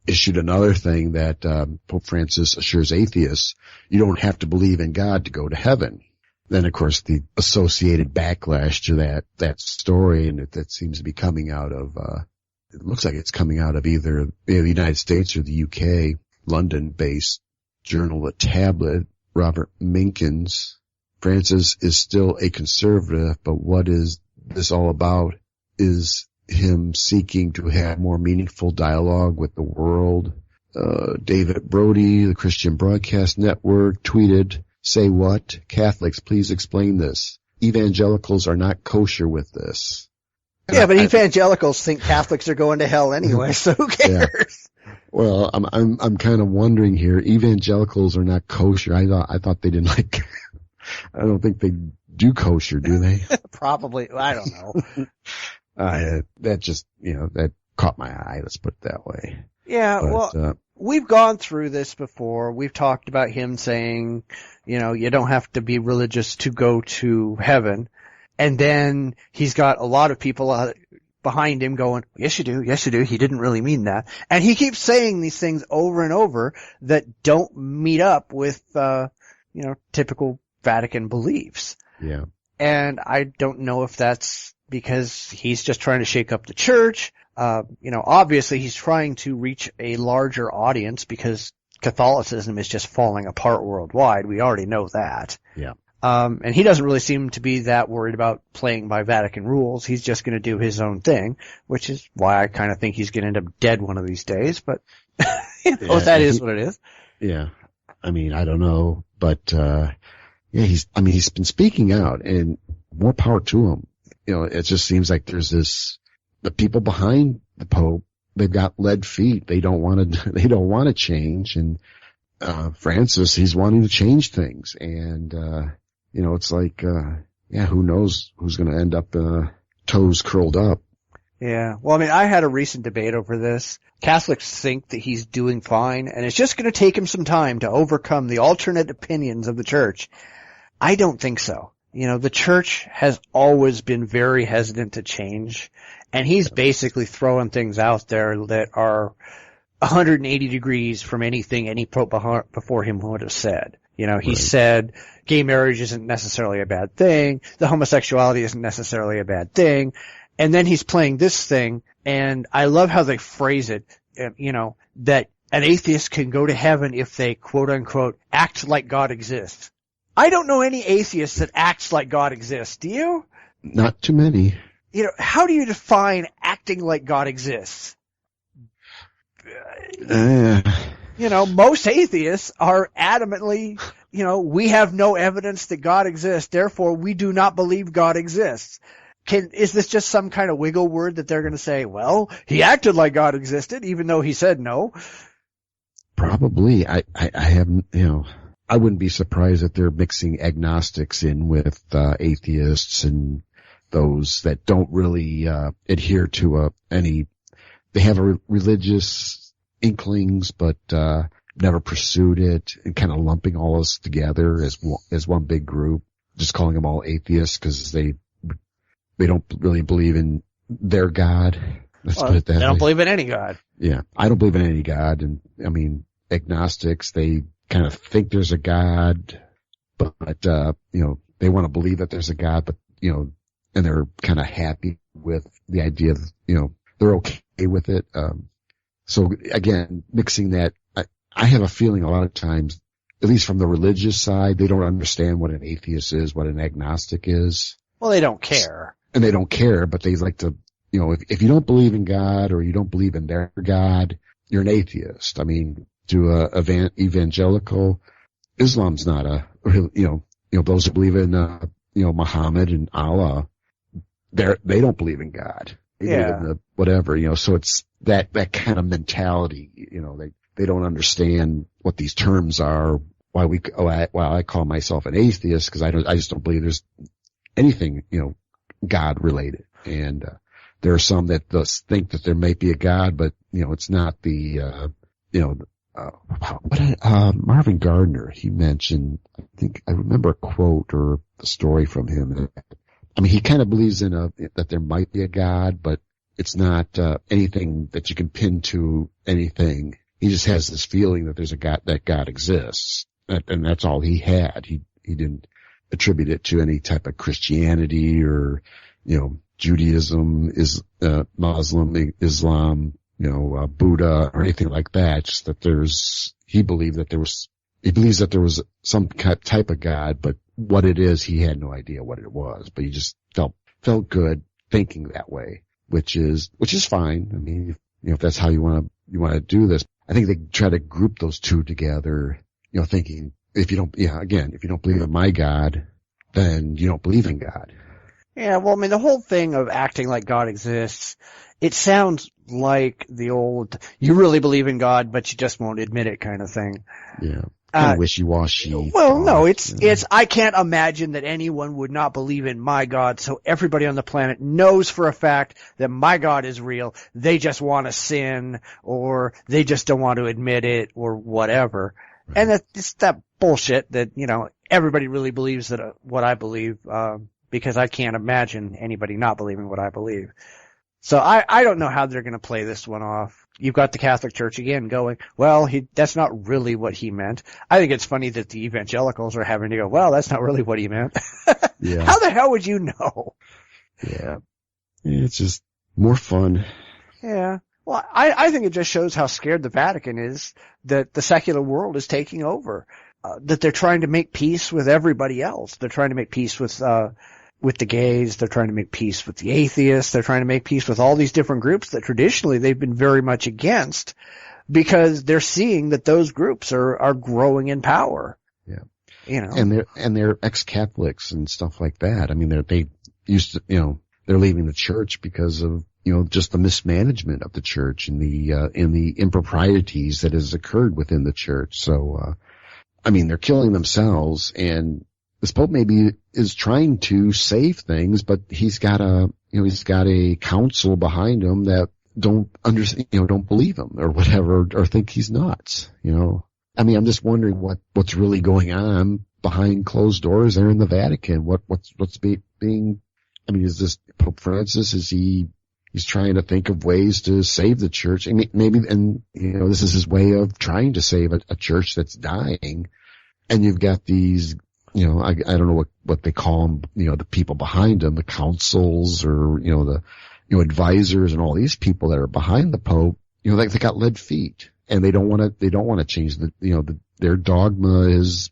issued another thing that Pope Francis assures atheists, you don't have to believe in God to go to heaven. Then, of course, the associated backlash to that story, and that seems to be coming out of, it looks like it's coming out of either the United States or the UK, London-based journal The Tablet, Robert Minkins. Francis is still a conservative, but what is this all about? Is him seeking to have more meaningful dialogue with the world. David Brody, the Christian Broadcast Network, tweeted, "Say what? Catholics, please explain this. Evangelicals are not kosher with this." Yeah, but evangelicals think Catholics are going to hell anyway, so who cares? Yeah. Well, I'm kind of wondering here. Evangelicals are not kosher. I thought they didn't like. I don't think they do kosher, do they? Probably. I don't know. That just, that caught my eye. Let's put it that way. Yeah. Well, we've gone through this before. We've talked about him saying, you don't have to be religious to go to heaven. And then he's got a lot of people behind him going, yes you do, yes you do. He didn't really mean that. And he keeps saying these things over and over that don't meet up with, typical Vatican beliefs. Yeah. And I don't know if that's because he's just trying to shake up the church. Obviously he's trying to reach a larger audience because Catholicism is just falling apart worldwide. We already know that. Yeah. And he doesn't really seem to be that worried about playing by Vatican rules. He's just going to do his own thing, which is why I kind of think he's going to end up dead one of these days. But that is what it is. Yeah. I mean, I don't know, but he's been speaking out, and more power to him. It just seems like there's the people behind the Pope, they've got lead feet. They don't want to change. And Francis, he's wanting to change things, and it's like, who knows who's going to end up toes curled up. Yeah. Well, I had a recent debate over this. Catholics think that he's doing fine, and it's just going to take him some time to overcome the alternate opinions of the church. I don't think so. The church has always been very hesitant to change, and he's basically throwing things out there that are 180 degrees from anything any pope before him would have said. He said gay marriage isn't necessarily a bad thing, the homosexuality isn't necessarily a bad thing, and then he's playing this thing, and I love how they phrase it, that an atheist can go to heaven if they, quote unquote, act like God exists. I don't know any atheists that acts like God exists. Do you? Not too many. How do you define acting like God exists? Most atheists are adamantly, we have no evidence that God exists, therefore we do not believe God exists. Is this just some kind of wiggle word that they're going to say, well, he acted like God existed, even though he said no? Probably. I haven't, I wouldn't be surprised if they're mixing agnostics in with atheists and those that don't really adhere to they have a religious inklings, but never pursued it, and kind of lumping all us together as one big group, just calling them all atheists because they don't really believe in their God. Let's put it that way. They don't believe in any God. Yeah, I don't believe in any God, and agnostics, they kind of think there's a God, but they want to believe that there's a God, but and they're kind of happy with the idea of they're okay with it. So again, mixing that, I have a feeling a lot of times, at least from the religious side, they don't understand what an atheist is, what an agnostic is. Well, they don't care. And they don't care, but they like to, if you don't believe in God or you don't believe in their God, you're an atheist. To evangelical, Islam's not those who believe in Muhammad and Allah, they don't believe in God. They believe in the whatever, so it's that kind of mentality, they don't understand what these terms are, why I call myself an atheist, because I just don't believe there's anything, God related. And, there are some that think that there might be a God, but, it's not the, Marvin Gardner, he mentioned, I remember a quote or a story from him. I mean, he kind of believes in that there might be a God, but it's not, anything that you can pin to anything. He just has this feeling that there's a God, that God exists. And that's all he had. He didn't attribute it to any type of Christianity or, Judaism, Muslim, Islam, Buddha or anything like that. Just that he believes that there was some type of God, but what it is, he had no idea what it was, but he just felt good thinking that way, which is fine. I mean, if that's how you want to do this. I think they try to group those two together, thinking if you don't believe in my God, then you don't believe in God. Yeah, well, I mean, the whole thing of acting like God exists, it sounds like the old, you really believe in God, but you just won't admit it kind of thing. Yeah. Kind of wishy-washy. Well, no, it's, I can't imagine that anyone would not believe in my God, so everybody on the planet knows for a fact that my God is real. They just want to sin, or they just don't want to admit it, or whatever. Right. And it's that bullshit that, everybody really believes that what I believe, because I can't imagine anybody not believing what I believe. So I don't know how they're going to play this one off. You've got the Catholic Church again going, well, that's not really what he meant. I think it's funny that the evangelicals are having to go, well, that's not really what he meant. Yeah. How the hell would you know? Yeah. It's just more fun. Yeah. Well, I think it just shows how scared the Vatican is that the secular world is taking over. That they're trying to make peace with everybody else. They're trying to make peace with the gays. They're trying to make peace with the atheists. They're trying to make peace with all these different groups that traditionally they've been very much against, because they're seeing that those groups are growing in power. Yeah. And they're ex-Catholics and stuff like that. I mean, they used to, they're leaving the church because of, just the mismanagement of the church and the improprieties that has occurred within the church. So, I mean, they're killing themselves, and this Pope maybe is trying to save things, but he's got a council behind him that don't understand, don't believe him or whatever, or think he's nuts, I mean, I'm just wondering what's really going on behind closed doors there in the Vatican. What's being, I mean, is this Pope Francis, he's trying to think of ways to save the church. And maybe, this is his way of trying to save a church that's dying. And you've got these, I don't know what they call them, the people behind them, the councils or, the, advisors and all these people that are behind the Pope, they got lead feet, and they don't want to change their dogma is,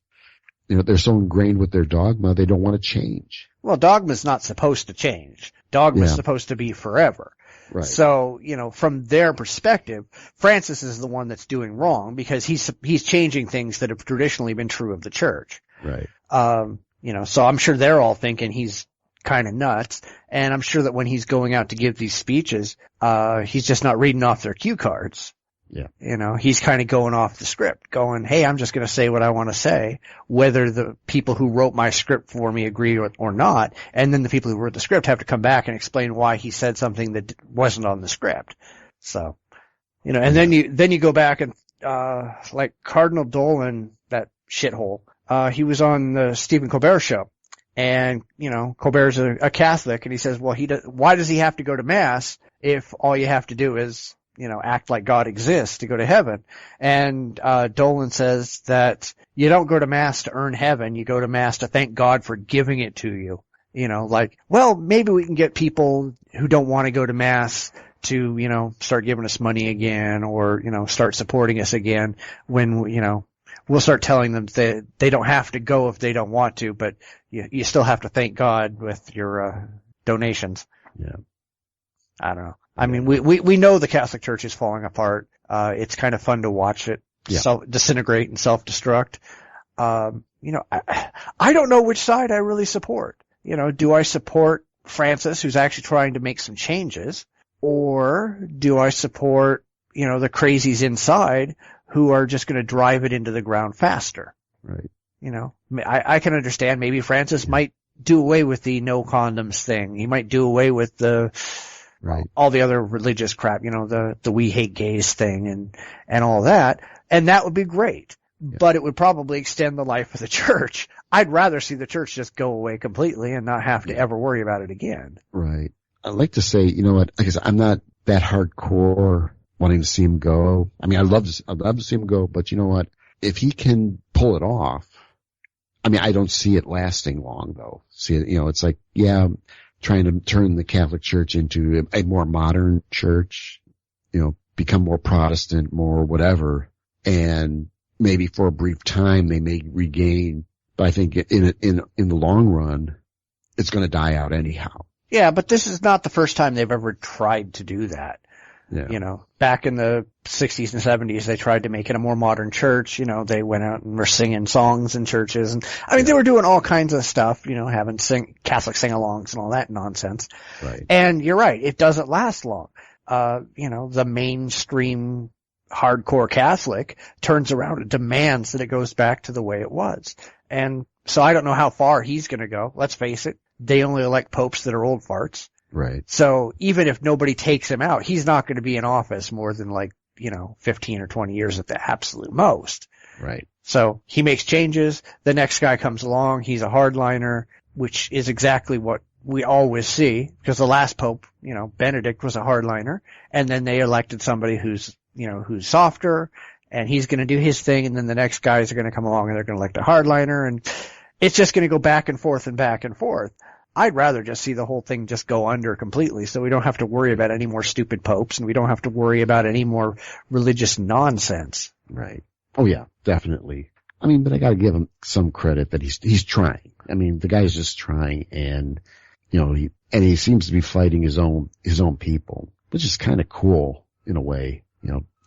they're so ingrained with their dogma, they don't want to change. Well, dogma's not supposed to change. Dogma's supposed to be forever. Right. So, from their perspective, Francis is the one that's doing wrong, because he's changing things that have traditionally been true of the church. Right. So I'm sure they're all thinking he's kind of nuts, and I'm sure that when he's going out to give these speeches, he's just not reading off their cue cards. Yeah. He's kind of going off the script, going, hey, I'm just going to say what I want to say, whether the people who wrote my script for me agree or not, and then the people who wrote the script have to come back and explain why he said something that wasn't on the script. So, and then you go back and, like Cardinal Dolan, that shithole, he was on the Stephen Colbert show, and, Colbert's a Catholic, and he says, well, why does he have to go to Mass if all you have to do is, act like God exists to go to heaven? And Dolan says that you don't go to Mass to earn heaven, you go to Mass to thank God for giving it to you. Well, maybe we can get people who don't want to go to Mass to, start giving us money again, or, start supporting us again when, we'll start telling them that they don't have to go if they don't want to, but you still have to thank God with your donations. Yeah. I don't know. I mean, we know the Catholic Church is falling apart. It's kind of fun to watch it disintegrate and self-destruct. I don't know which side I really support. do I support Francis, who's actually trying to make some changes, or do I support, the crazies inside who are just going to drive it into the ground faster? Right. I can understand maybe Francis might do away with the no condoms thing. He might do away with all the other religious crap, the we hate gays thing and all that. And that would be great. Yeah. But it would probably extend the life of the church. I'd rather see the church just go away completely and not have to ever worry about it again. Right. I'd like to say, because I'm not that hardcore wanting to see him go. I mean, I'd love to see him go, but you know what? If he can pull it off, I mean, I don't see it lasting long though. See, it's like, trying to turn the Catholic Church into a more modern church, become more Protestant, more whatever, and maybe for a brief time they may regain, but I think in the long run, it's going to die out anyhow. Yeah, but this is not the first time they've ever tried to do that. Yeah. Back in the 60s and 70s, they tried to make it a more modern church. They went out and were singing songs in churches. And I mean, they were doing all kinds of stuff, having Catholic sing-alongs and all that nonsense. Right. And you're right. It doesn't last long. The mainstream hardcore Catholic turns around and demands that it goes back to the way it was. And so I don't know how far he's going to go. Let's face it. They only elect popes that are old farts. Right. So even if nobody takes him out, he's not going to be in office more than 15 or 20 years at the absolute most. Right. So he makes changes. The next guy comes along. He's a hardliner, which is exactly what we always see, because the last pope, Benedict was a hardliner, and then they elected somebody who's softer, and he's going to do his thing, and then the next guys are going to come along and they're going to elect a hardliner, and it's just going to go back and forth and back and forth. I'd rather just see the whole thing just go under completely, so we don't have to worry about any more stupid popes, and we don't have to worry about any more religious nonsense. Right. Oh yeah, definitely. I mean, but I gotta give him some credit that he's trying. I mean, the guy's just trying, and he seems to be fighting his own people, which is kind of cool in a way,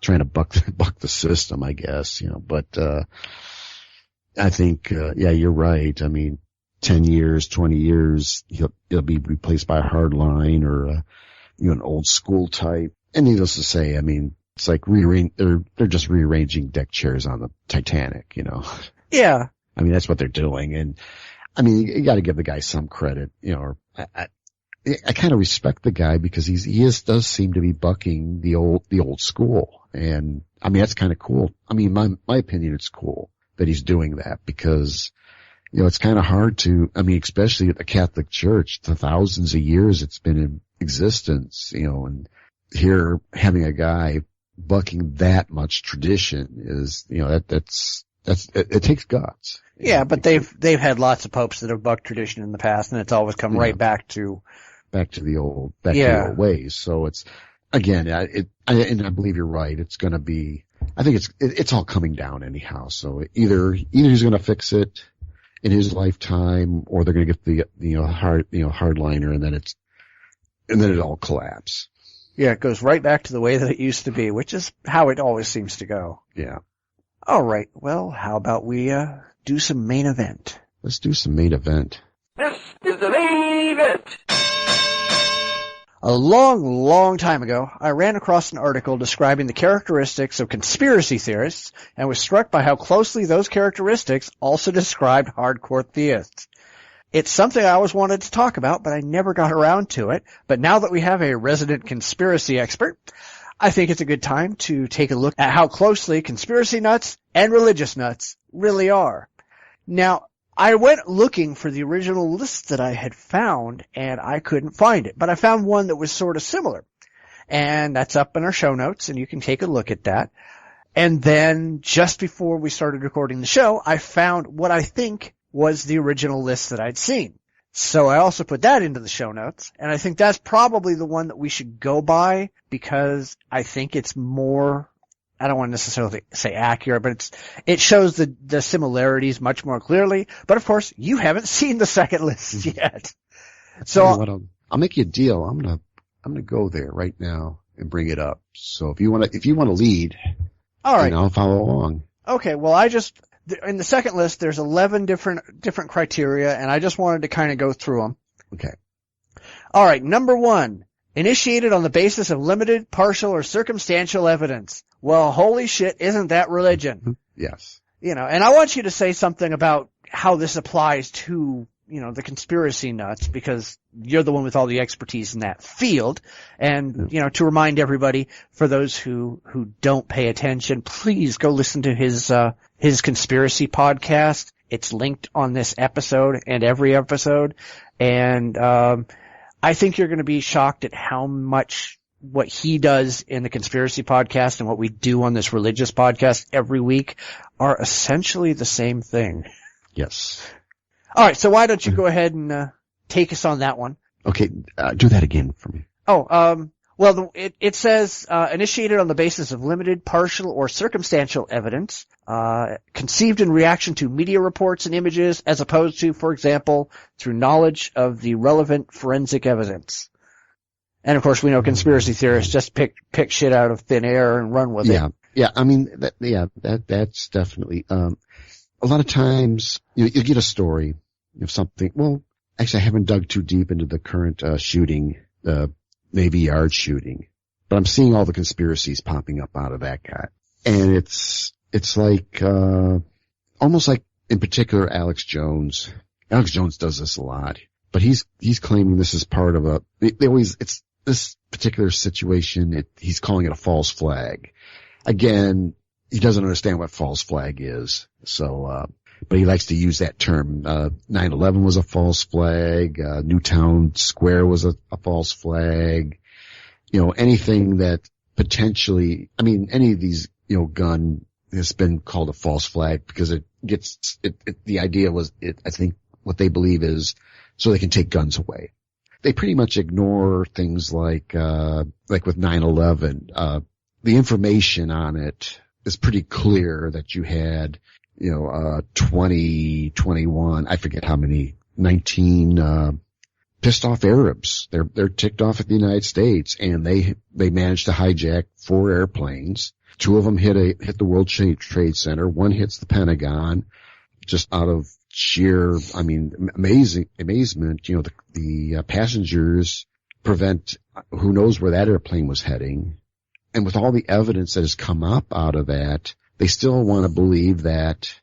trying to buck the system, I guess, but I think, you're right. I mean, 10 years, 20 years, he'll be replaced by a hardline or, an old school type. And needless to say, I mean, it's like they're just rearranging deck chairs on the Titanic, Yeah. I mean, that's what they're doing. And I mean, you gotta give the guy some credit, I kind of respect the guy because he does seem to be bucking the old school. And I mean, that's kind of cool. I mean, my opinion, it's cool that he's doing that because, it's kind of hard to, I mean, especially at the Catholic Church, the thousands of years it's been in existence, and here having a guy bucking that much tradition is, it takes guts. Yeah, but they've had lots of popes that have bucked tradition in the past, and it's always come right back to the old ways. So it's, again, and I believe you're right. It's going to be, I think it's all coming down anyhow. So either he's going to fix it in his lifetime, or they're going to get the hardliner, and then it all collapse. Yeah, it goes right back to the way that it used to be, which is how it always seems to go. Yeah. All right. Well, how about we do some main event? Let's do some main event. This is the main event. A long, long time ago, I ran across an article describing the characteristics of conspiracy theorists and was struck by how closely those characteristics also described hardcore theists. It's something I always wanted to talk about, but I never got around to it. But now that we have a resident conspiracy expert, I think it's a good time to take a look at how closely conspiracy nuts and religious nuts really are. Now, I went looking for the original list that I had found, and I couldn't find it. But I found one that was sort of similar. And that's up in our show notes, and you can take a look at that. And then, just before we started recording the show, I found what I think was the original list that I'd seen. So I also put that into the show notes, and I think that's probably the one that we should go by, because I think it's more, I don't want to necessarily say accurate, but it shows the similarities much more clearly. But of course, you haven't seen the second list yet. So I'll make you a deal. I'm gonna go there right now and bring it up. So if you want to lead, all right, then I'll follow along. Okay. Well, in the second list, there's 11 different criteria, and I just wanted to kind of go through them. Okay. All right, number 1, initiated on the basis of limited, partial, or circumstantial evidence. Well, holy shit, isn't that religion? Yes. And I want you to say something about how this applies to, the conspiracy nuts, because you're the one with all the expertise in that field. And, to remind everybody, for those who don't pay attention, please go listen to his conspiracy podcast. It's linked on this episode and every episode. And, I think you're going to be shocked at how much what he does in the conspiracy podcast and what we do on this religious podcast every week are essentially the same thing. Yes. All right, so why don't you go ahead and take us on that one? Okay, do that again for me. Well, it says initiated on the basis of limited, partial, or circumstantial evidence, conceived in reaction to media reports and images, as opposed to, for example, through knowledge of the relevant forensic evidence. And of course, we know conspiracy theorists just pick shit out of thin air and run with it. Yeah. I mean, that's definitely. A lot of times you get a story of something. Well, actually, I haven't dug too deep into the current shooting, Navy Yard shooting, but I'm seeing all the conspiracies popping up out of that guy, and it's like almost like, in particular, Alex Jones. Alex Jones does this a lot, but he's claiming this is part of it's this particular situation. He's calling it a false flag. Again, he doesn't understand what false flag is, so but he likes to use that term. 9/11 was a false flag. Newtown Square was a false flag. Anything that potentially, any of these, gun has been called a false flag because the idea was, I think what they believe is so they can take guns away. They pretty much ignore things like with 9/11, the information on it is pretty clear that you had, 21, I forget how many, 19, pissed off Arabs. They're ticked off at the United States, and they managed to hijack 4 airplanes. 2 of them hit the World Trade Center. 1 hits the Pentagon, just out of sheer, amazement. The passengers prevent, who knows where that airplane was heading. And with all the evidence that has come up out of that, they still want to believe that,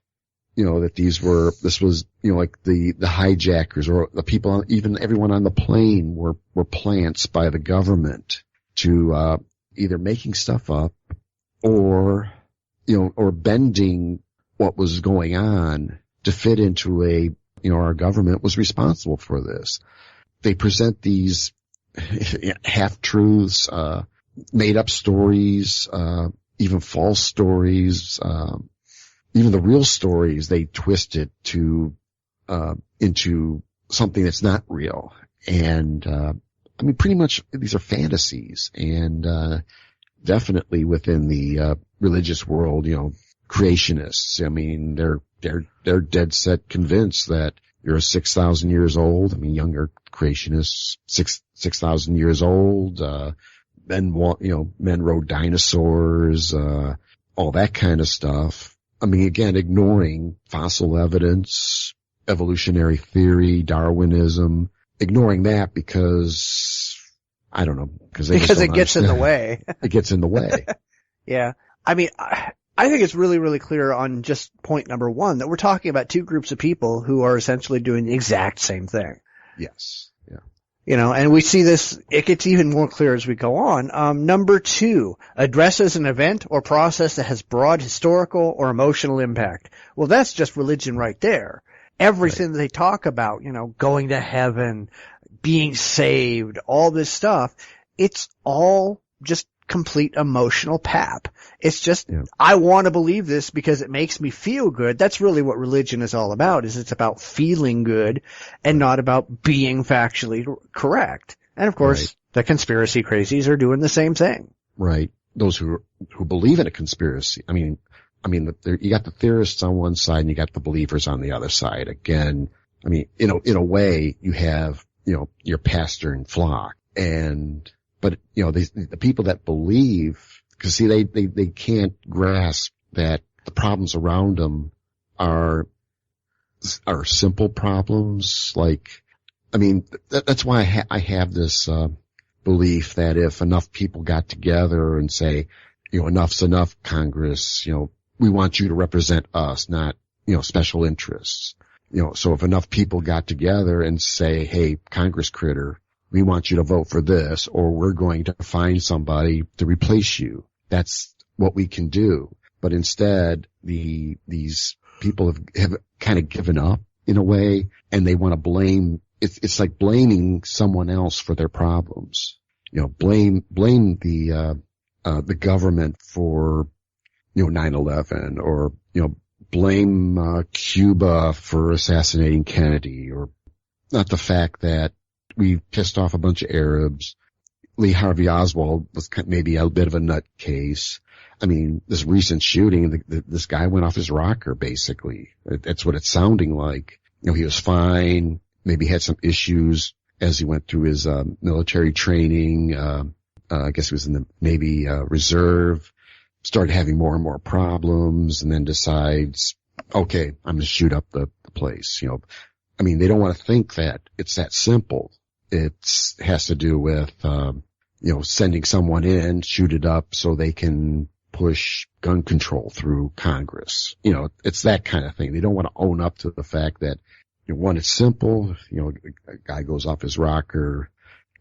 that this was, like the hijackers or the people, even everyone on the plane were plants by the government to, either making stuff up or bending what was going on to fit into our government was responsible for this. They present these half-truths, made up stories, even false stories, even the real stories, they twist it into something that's not real. And, pretty much these are fantasies, and, definitely within the, religious world, creationists. They're dead set convinced that you're 6,000 years old. Younger creationists, 6,000 years old, men rode dinosaurs, all that kind of stuff. Again, ignoring fossil evidence, evolutionary theory, Darwinism, ignoring that because, I don't know, because it gets in the way. It gets in the way. Yeah. I think it's really, really clear on just point number 1 that we're talking about 2 groups of people who are essentially doing the exact same thing. Yes. Yeah. And we see this, it gets even more clear as we go on. Number 2, addresses an event or process that has broad historical or emotional impact. Well, that's just religion right there. Everything that they talk about, going to heaven, being saved, all this stuff, it's all just complete emotional pap. It's just, I want to believe this because it makes me feel good. That's really what religion is all about, is it's about feeling good and not about being factually correct. And of course, the conspiracy crazies are doing the same thing. Right. Those who believe in a conspiracy. You got the theorists on one side and you got the believers on the other side. Again, in a way, you have, your pastor and flock. But the people that believe, because see, they can't grasp that the problems around them are simple problems. Like, I mean, that's why I have this, belief that if enough people got together and say, enough's enough, Congress, we want you to represent us, not, special interests. So if enough people got together and say, hey, Congress critter, we want you to vote for this, or we're going to find somebody to replace you. That's what we can do. But instead, these people have kind of given up in a way, and they want to blame. It's like blaming someone else for their problems. Blame the government for, 9/11, or, blame, Cuba for assassinating Kennedy, or not the fact that we pissed off a bunch of Arabs. Lee Harvey Oswald was maybe a bit of a nutcase. I mean, this recent shooting, this guy went off his rocker, basically. That's what it's sounding like. He was fine, maybe had some issues as he went through his military training. I guess he was in the Navy Reserve, started having more and more problems, and then decides, okay, I'm going to shoot up the place. I mean, they don't want to think that it's that simple. It has to do with, sending someone in, shoot it up so they can push gun control through Congress. It's that kind of thing. They don't want to own up to the fact that, one, it's simple. A guy goes off his rocker.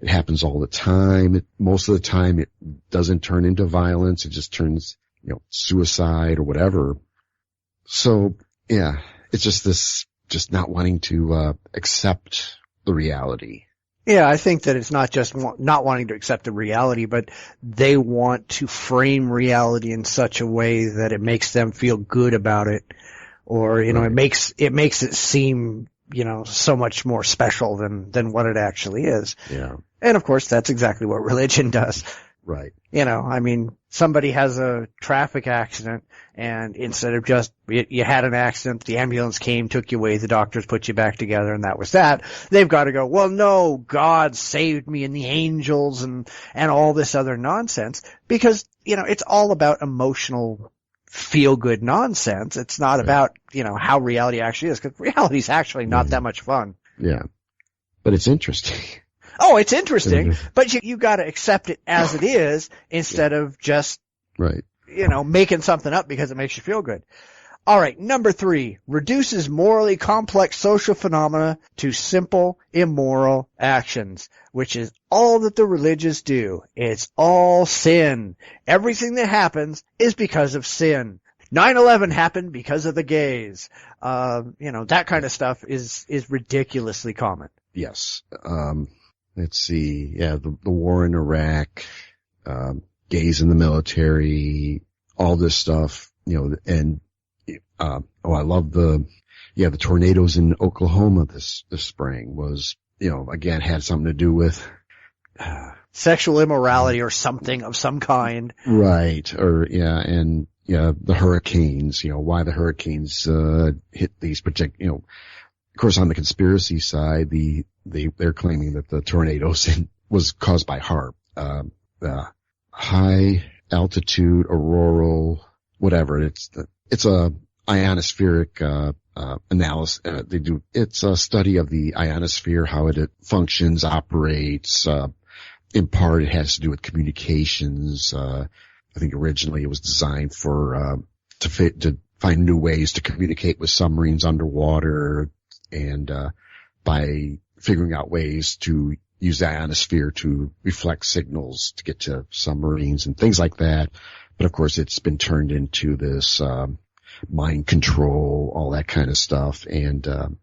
It happens all the time. Most of the time it doesn't turn into violence. It just turns, suicide or whatever. So, yeah, it's just not wanting to, accept the reality. Yeah, I think that it's not just not wanting to accept the reality, but they want to frame reality in such a way that it makes them feel good about it, or right. It makes it seem so much more special than what it actually is. Yeah, and of course that's exactly what religion does. Right. I mean, somebody has a traffic accident, and instead of just, you had an accident, the ambulance came, took you away, the doctors put you back together, and that was that. They've got to go, well, no, God saved me and the angels and all this other nonsense, because, it's all about emotional feel-good nonsense. It's not right. about, how reality actually is, because reality is actually not that much fun. Yeah. But it's interesting. Oh, it's interesting, but you got to accept it as it is instead of just, right. Making something up because it makes you feel good. All right, number 3, reduces morally complex social phenomena to simple, immoral actions, which is all that the religious do. It's all sin. Everything that happens is because of sin. 9/11 happened because of the gays. That kind of stuff is ridiculously common. Yes. Let's see. Yeah, the war in Iraq, gays in the military, all this stuff, and, I love the tornadoes in Oklahoma this spring was, again, had something to do with, sexual immorality or something of some kind. Right. Or, the hurricanes, why the hurricanes, hit these particular, of course, on the conspiracy side, they're claiming that the tornadoes was caused by HAARP, high altitude auroral, whatever. It's a ionospheric, analysis. It's a study of the ionosphere, how it functions, operates. In part, it has to do with communications. I think originally it was designed for, to find new ways to communicate with submarines underwater, and by figuring out ways to use the ionosphere to reflect signals to get to submarines and things like that. But of course, it's been turned into this mind control, all that kind of stuff. And of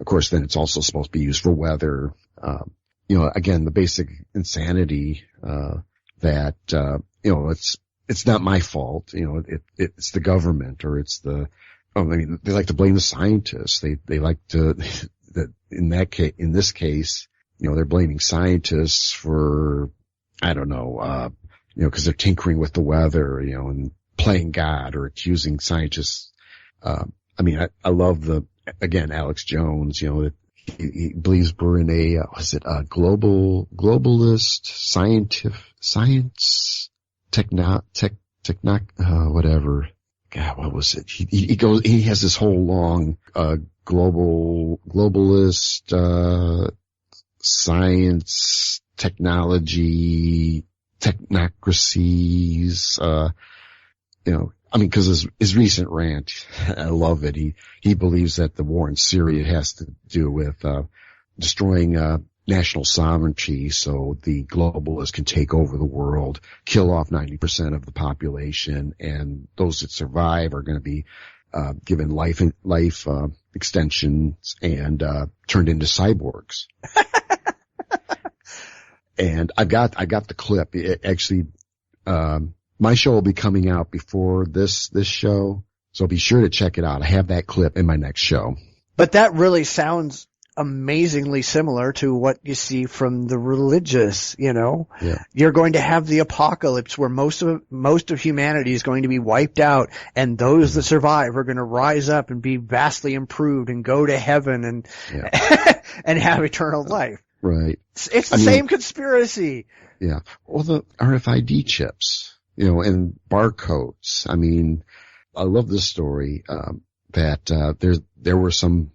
course, then it's also supposed to be used for weather. Again, the basic insanity that it's not my fault. It's the government, or it's the they like to blame the scientists. They like to, that in this case, they're blaming scientists for, I don't know, cause they're tinkering with the weather, and playing God, or accusing scientists. I love Alex Jones, that he believes we're in a globalist science, whatever. God, what was it? He has this whole long, globalist, science, technology, technocracies, cause his recent rant, I love it. He believes that the war in Syria has to do with, destroying, national sovereignty so the globalists can take over the world, kill off 90% of the population, and those that survive are going to be given life extensions and turned into cyborgs. And I got the clip. It actually, my show will be coming out before this show, so be sure to check it out. I have that clip in my next show. But that really sounds amazingly similar to what you see from the religious, Yeah. You're going to have the apocalypse where most of humanity is going to be wiped out, and those that survive are going to rise up and be vastly improved and go to heaven and and have eternal life. Right. It's the same conspiracy. Yeah. Well, the RFID chips, and barcodes. I mean, I love this story, that, there were some,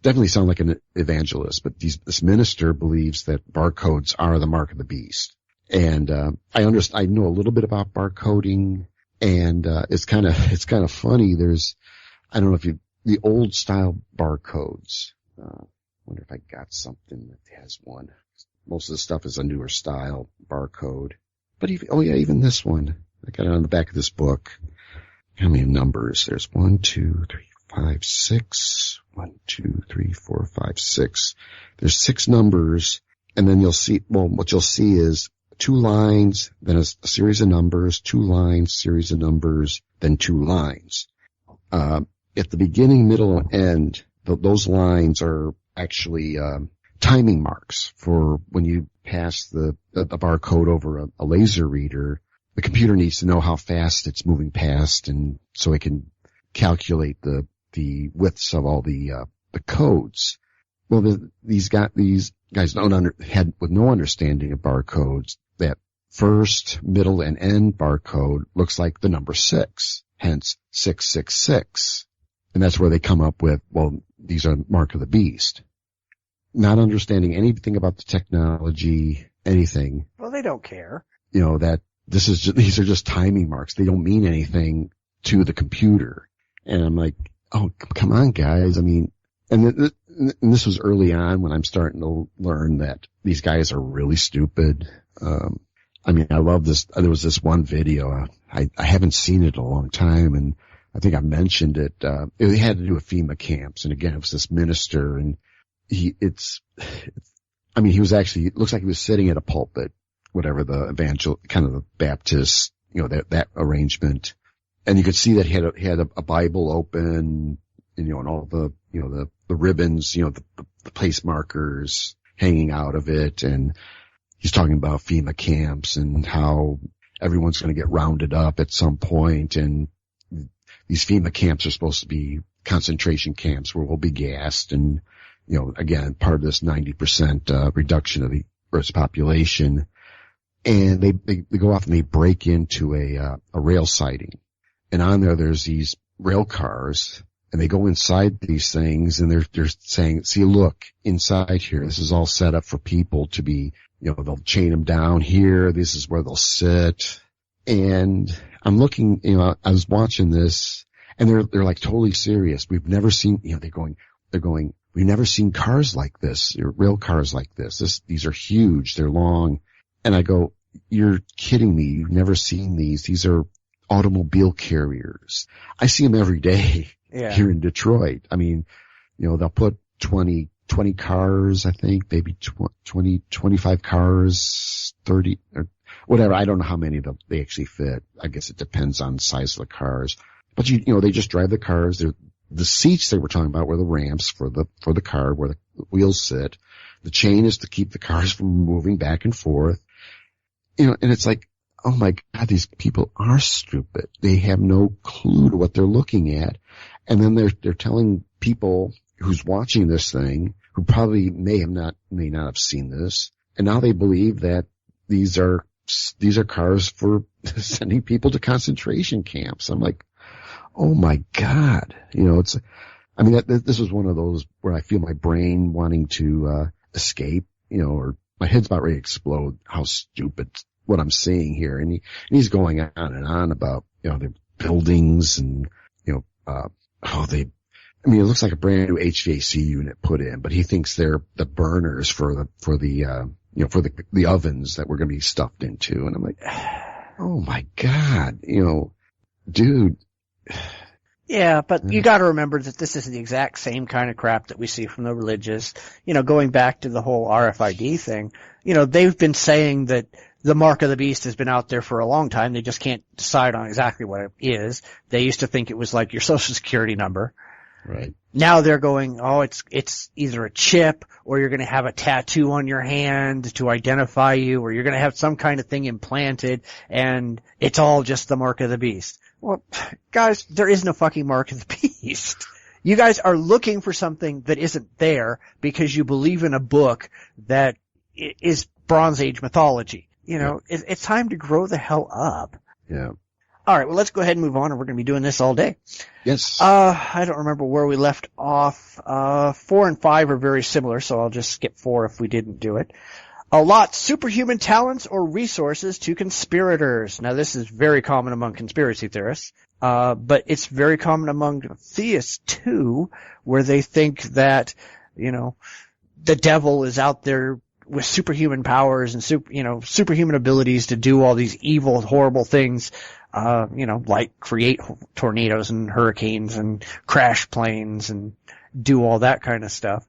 definitely sound like an evangelist, but this minister believes that barcodes are the mark of the beast. And, I know a little bit about barcoding, and, it's kind of funny. I don't know if the old style barcodes, wonder if I got something that has one. Most of the stuff is a newer style barcode. But even this one. I got it on the back of this book. How many numbers? There's 1, 2, 3, 5, 6. 1, 2, 3, 4, 5, 6. There's 6 numbers, and then what you'll see is 2 lines, then a series of numbers, 2 lines, series of numbers, then 2 lines. At the beginning, middle, and end, those lines are actually, timing marks for when you pass the barcode over a laser reader. The computer needs to know how fast it's moving past, and so it can calculate the widths of all the codes. Well, these guys had with no understanding of barcodes, that first, middle, and end barcode looks like the number 6, hence 666. And that's where they come up with, these are mark of the beast. Not understanding anything about the technology, anything. Well, they don't care. That these are just timing marks. They don't mean anything to the computer. And I'm like, oh, come on, guys. I mean, and this was early on when I'm starting to learn that these guys are really stupid. I love this. There was this one video. I haven't seen it in a long time, and I think I mentioned it. It had to do with FEMA camps. And again, it was this minister, and he was actually, it looks like he was sitting at a pulpit, whatever the kind of the Baptist, that arrangement. And you could see that he had a Bible open, and all the ribbons, the place markers hanging out of it. And he's talking about FEMA camps and how everyone's going to get rounded up at some point. And these FEMA camps are supposed to be concentration camps where we'll be gassed. And, again, part of this 90% reduction of the Earth's population. And they go off and they break into a rail siding. And on there's these rail cars, and they go inside these things, and they're saying, see, look, inside here, this is all set up for people to be, they'll chain them down here. This is where they'll sit. And I'm looking, I was watching this, and they're like totally serious. We've never seen, they're going, we've never seen cars like this, rail cars like this. These are huge. They're long. And I go, you're kidding me. You've never seen these. These are automobile carriers. I see them every day here in Detroit. I mean, they'll put 20 cars, I think, maybe 20, 25 cars, 30 or whatever. I don't know how many they actually fit. I guess it depends on the size of the cars. But they just drive the cars. The seats they were talking about were the ramps for the car where the wheels sit. The chain is to keep the cars from moving back and forth. And it's like, oh my God, these people are stupid. They have no clue to what they're looking at. And then they're telling people who's watching this thing, who probably may not have seen this, and now they believe that these are cars for sending people to concentration camps. I'm like, oh my God. You know, this was one of those where I feel my brain wanting to, escape, you know, or my head's about ready to explode. How stupid what I'm seeing here. And he's going on and on about, you know, the buildings and, you know, it looks like a brand new HVAC unit put in, but he thinks they're the burners for the ovens that we're going to be stuffed into. And I'm like, oh my God, you know, dude. Yeah, but you got to remember that this is the exact same kind of crap that we see from the religious. You know, going back to the whole RFID thing, you know, they've been saying that the mark of the beast has been out there for a long time. They just can't decide on exactly what it is. They used to think it was like your social security number. Right. Now they're going, oh, it's either a chip or you're going to have a tattoo on your hand to identify you, or you're going to have some kind of thing implanted, and it's all just the mark of the beast. Well, guys, there is no fucking mark of the beast. You guys are looking for something that isn't there because you believe in a book that is Bronze Age mythology. You know, it's time to grow the hell up. Yeah. All right, well, let's go ahead and move on, and we're going to be doing this all day. Yes. I don't remember where we left off. 4 and 5 are very similar, so I'll just skip 4 if we didn't do it. Allot superhuman talents or resources to conspirators. Now, this is very common among conspiracy theorists, but it's very common among theists, too, where they think that, you know, the devil is out there with superhuman powers and superhuman abilities to do all these evil, horrible things, like create tornadoes and hurricanes and crash planes and do all that kind of stuff.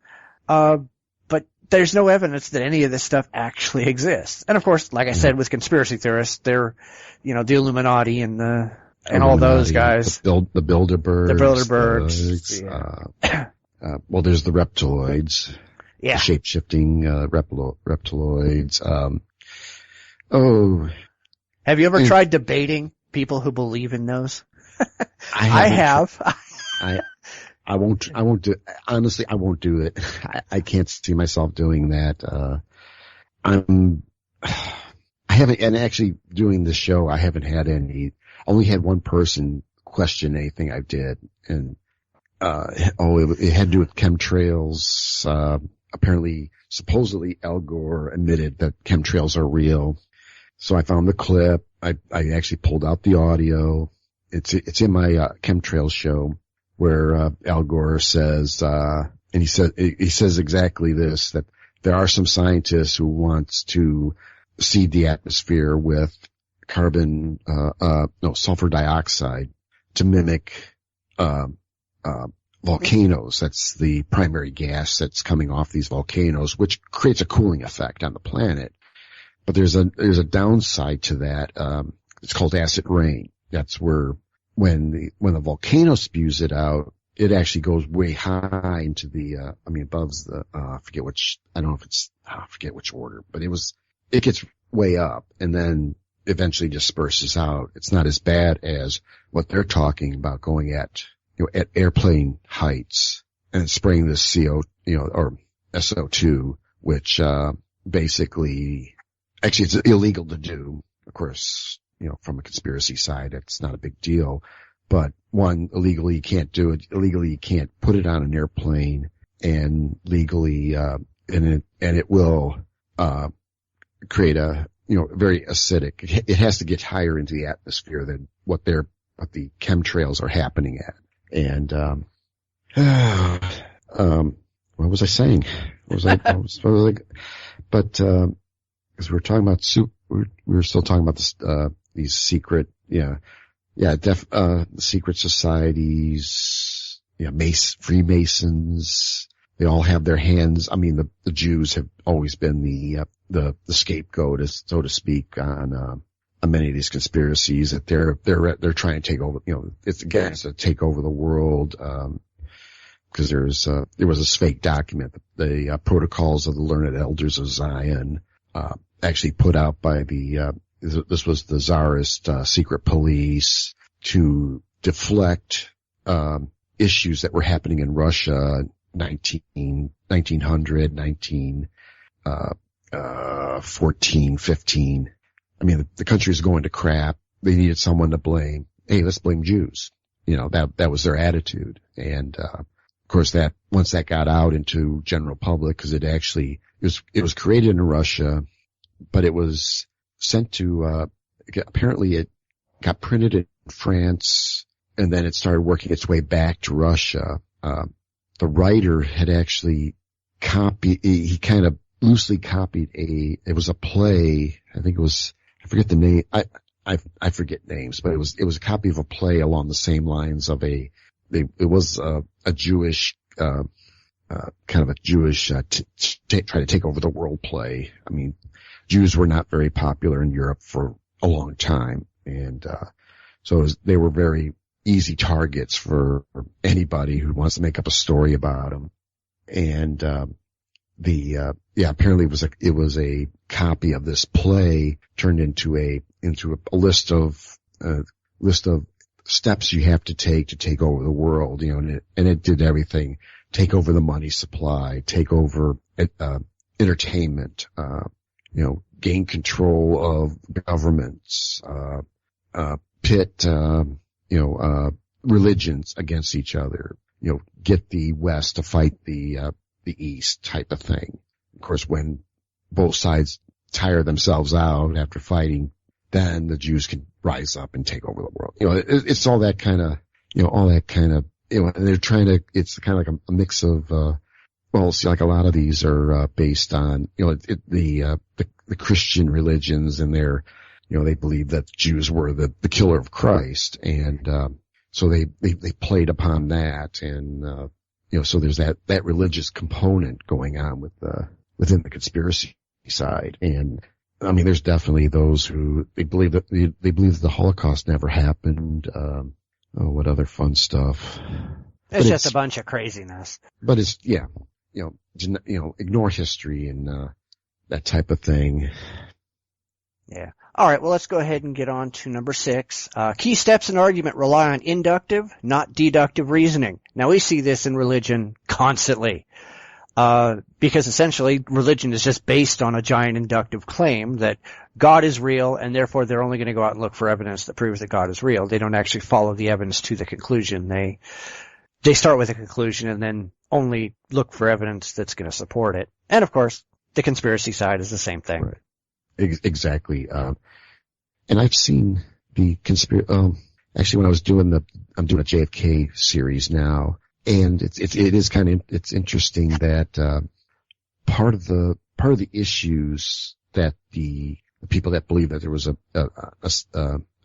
But there's no evidence that any of this stuff actually exists. And of course, like I said, with conspiracy theorists, they're, you know, the Illuminati and all those guys. The Bilderbergs. The Bilderbergs. Well, there's the reptiloids. Yeah. The shape-shifting, reptiloids. Have you ever tried debating people who believe in those? I have. I won't do, honestly, I won't do it. I can't see myself doing that. I haven't, and actually doing this show, I haven't had only had one person question anything I did. And, it had to do with chemtrails. Apparently, supposedly Al Gore admitted that chemtrails are real. So I found the clip. I actually pulled out the audio. It's in my, chemtrails show where, Al Gore says, and he says exactly this, that there are some scientists who wants to seed the atmosphere with sulfur dioxide to mimic, volcanoes. That's the primary gas that's coming off these volcanoes, which creates a cooling effect on the planet. But there's a downside to that. It's called acid rain. That's where when the volcano spews it out, it actually goes way high into the, above the, I forget which order, but it gets way up and then eventually disperses out. It's not as bad as what they're talking about going at airplane heights and spraying this or SO2, which, basically, actually it's illegal to do. Of course, from a conspiracy side, it's not a big deal. But one, illegally you can't do it. Illegally you can't put it on an airplane, and legally, and it will, create a, very acidic. It has to get higher into the atmosphere than what the chemtrails are happening at. And, what was I saying? Because we're talking about we were still talking about this, these secret, secret societies, Freemasons. They all have their hands. I mean, the Jews have always been the scapegoat, so to speak, on many of these conspiracies that they're trying to take over, it's to take over the world, because there was this fake document, the Protocols of the Learned Elders of Zion, actually put out by this was the Tsarist, secret police to deflect, issues that were happening in Russia, 1900, 14, 15. I mean, the country is going to crap. they needed someone to blame. Hey, let's blame Jews. That was their attitude. And, of course once that got out into general public, cause it was created in Russia, but it was sent to, apparently it got printed in France and then it started working its way back to Russia. The writer had actually he kind of loosely copied it was a play. I think it was, I forget the name. I forget names, but it was a copy of a play along the same lines of it was a Jewish, kind of a Jewish, try to take over the world play. I mean, Jews were not very popular in Europe for a long time. And, so they were very easy targets for anybody who wants to make up a story about them. And, apparently it was a copy of this play turned into a list of steps you have to take over the world, and it did everything. Take over the money supply, take over, entertainment, gain control of governments, pit, religions against each other, get the West to fight the East type of thing. Of course, when both sides tire themselves out after fighting, then the Jews can rise up and take over the world. It's all that kind of, and they're trying to, it's kind of like a mix of, like a lot of these are, based on, the Christian religions and they believe that Jews were the killer of Christ. And, so they played upon that. And, so there's that religious component going on within the conspiracy side. And I mean, there's definitely those who they believe that the Holocaust never happened. What other fun stuff? It's just a bunch of craziness. But it's, ignore history and, that type of thing. Yeah. All right. Well, let's go ahead and get on to number 6. Key steps in argument rely on inductive, not deductive reasoning. Now we see this in religion constantly. Because essentially religion is just based on a giant inductive claim that God is real and therefore they're only going to go out and look for evidence that proves that God is real. They don't actually follow the evidence to the conclusion. They start with a conclusion and then only look for evidence that's going to support it. And of course, the conspiracy side is the same thing. Right. Exactly. And I've seen the actually when I was I'm doing a JFK series now. And it's interesting that, part of the issues that the people that believe that there was a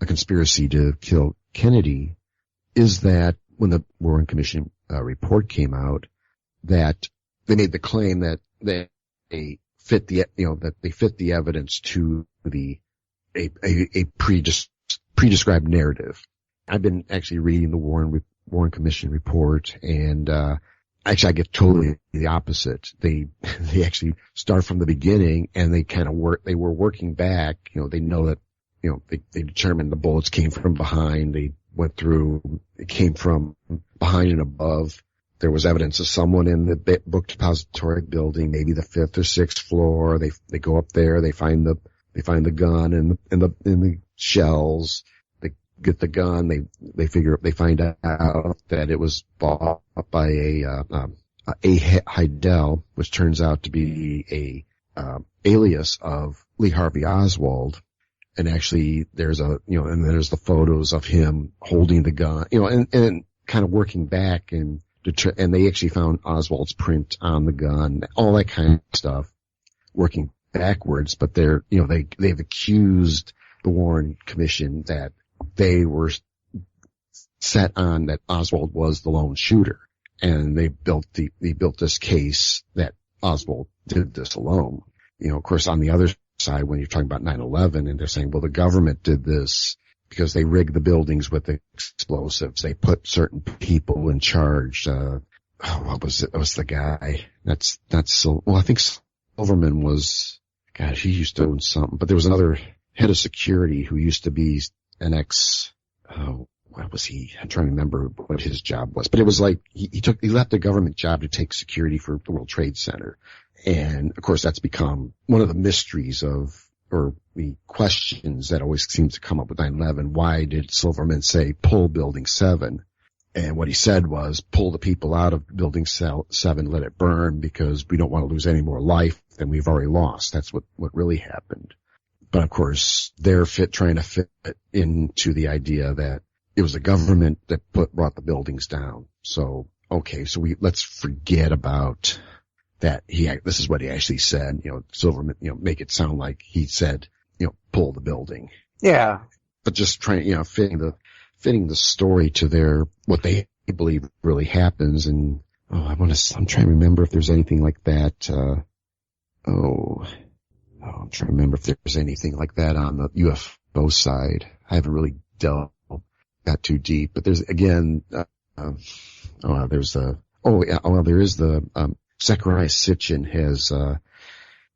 conspiracy to kill Kennedy is that when the Warren Commission report came out, that they made the claim that they fit the evidence to a pre-described narrative. I've been actually reading the Warren Commission report, and actually I get totally the opposite. They actually start from the beginning, and they were working back. They know that, they determined the bullets came from behind. They went through, it came from behind and above. There was evidence of someone in the book depository building, maybe the 5th or 6th floor. They go up there, they find the gun and the shells. Get the gun, they find out that it was bought by A. Heidel, which turns out to be a alias of Lee Harvey Oswald. And actually there's and there's the photos of him holding the gun, and kind of working back and they actually found Oswald's print on the gun, all that kind of stuff, working backwards. But they've accused the Warren Commission that they were set on that Oswald was the lone shooter, and they built this case that Oswald did this alone. Of course, on the other side, when you're talking about 9/11, and they're saying, well, the government did this because they rigged the buildings with explosives. They put certain people in charge. What was it? It was the guy. That's so. Well, I think Silverman was. Gosh, he used to own something, but there was another head of security who used to be an what was he? I'm trying to remember what his job was, but it was like he left the government job to take security for the World Trade Center. And of course that's become one of the mysteries of or the questions that always seem to come up with 9/11. Why did Silverman say pull Building 7? And what he said was pull the people out of Building 7, let it burn, because we don't want to lose any more life than we've already lost. That's what really happened. But of course, they're trying to fit into the idea that it was the government that brought the buildings down. So, okay, so let's forget about that. This is what he actually said, Silverman, make it sound like he said, pull the building. Yeah. But just trying, fitting the story to what they believe really happens. And, I'm trying to remember if there's anything like that, I'm trying to remember if there's anything like that on the UFO side. I haven't really delved that too deep, but there's, again, there is the, Zechariah Sitchin has,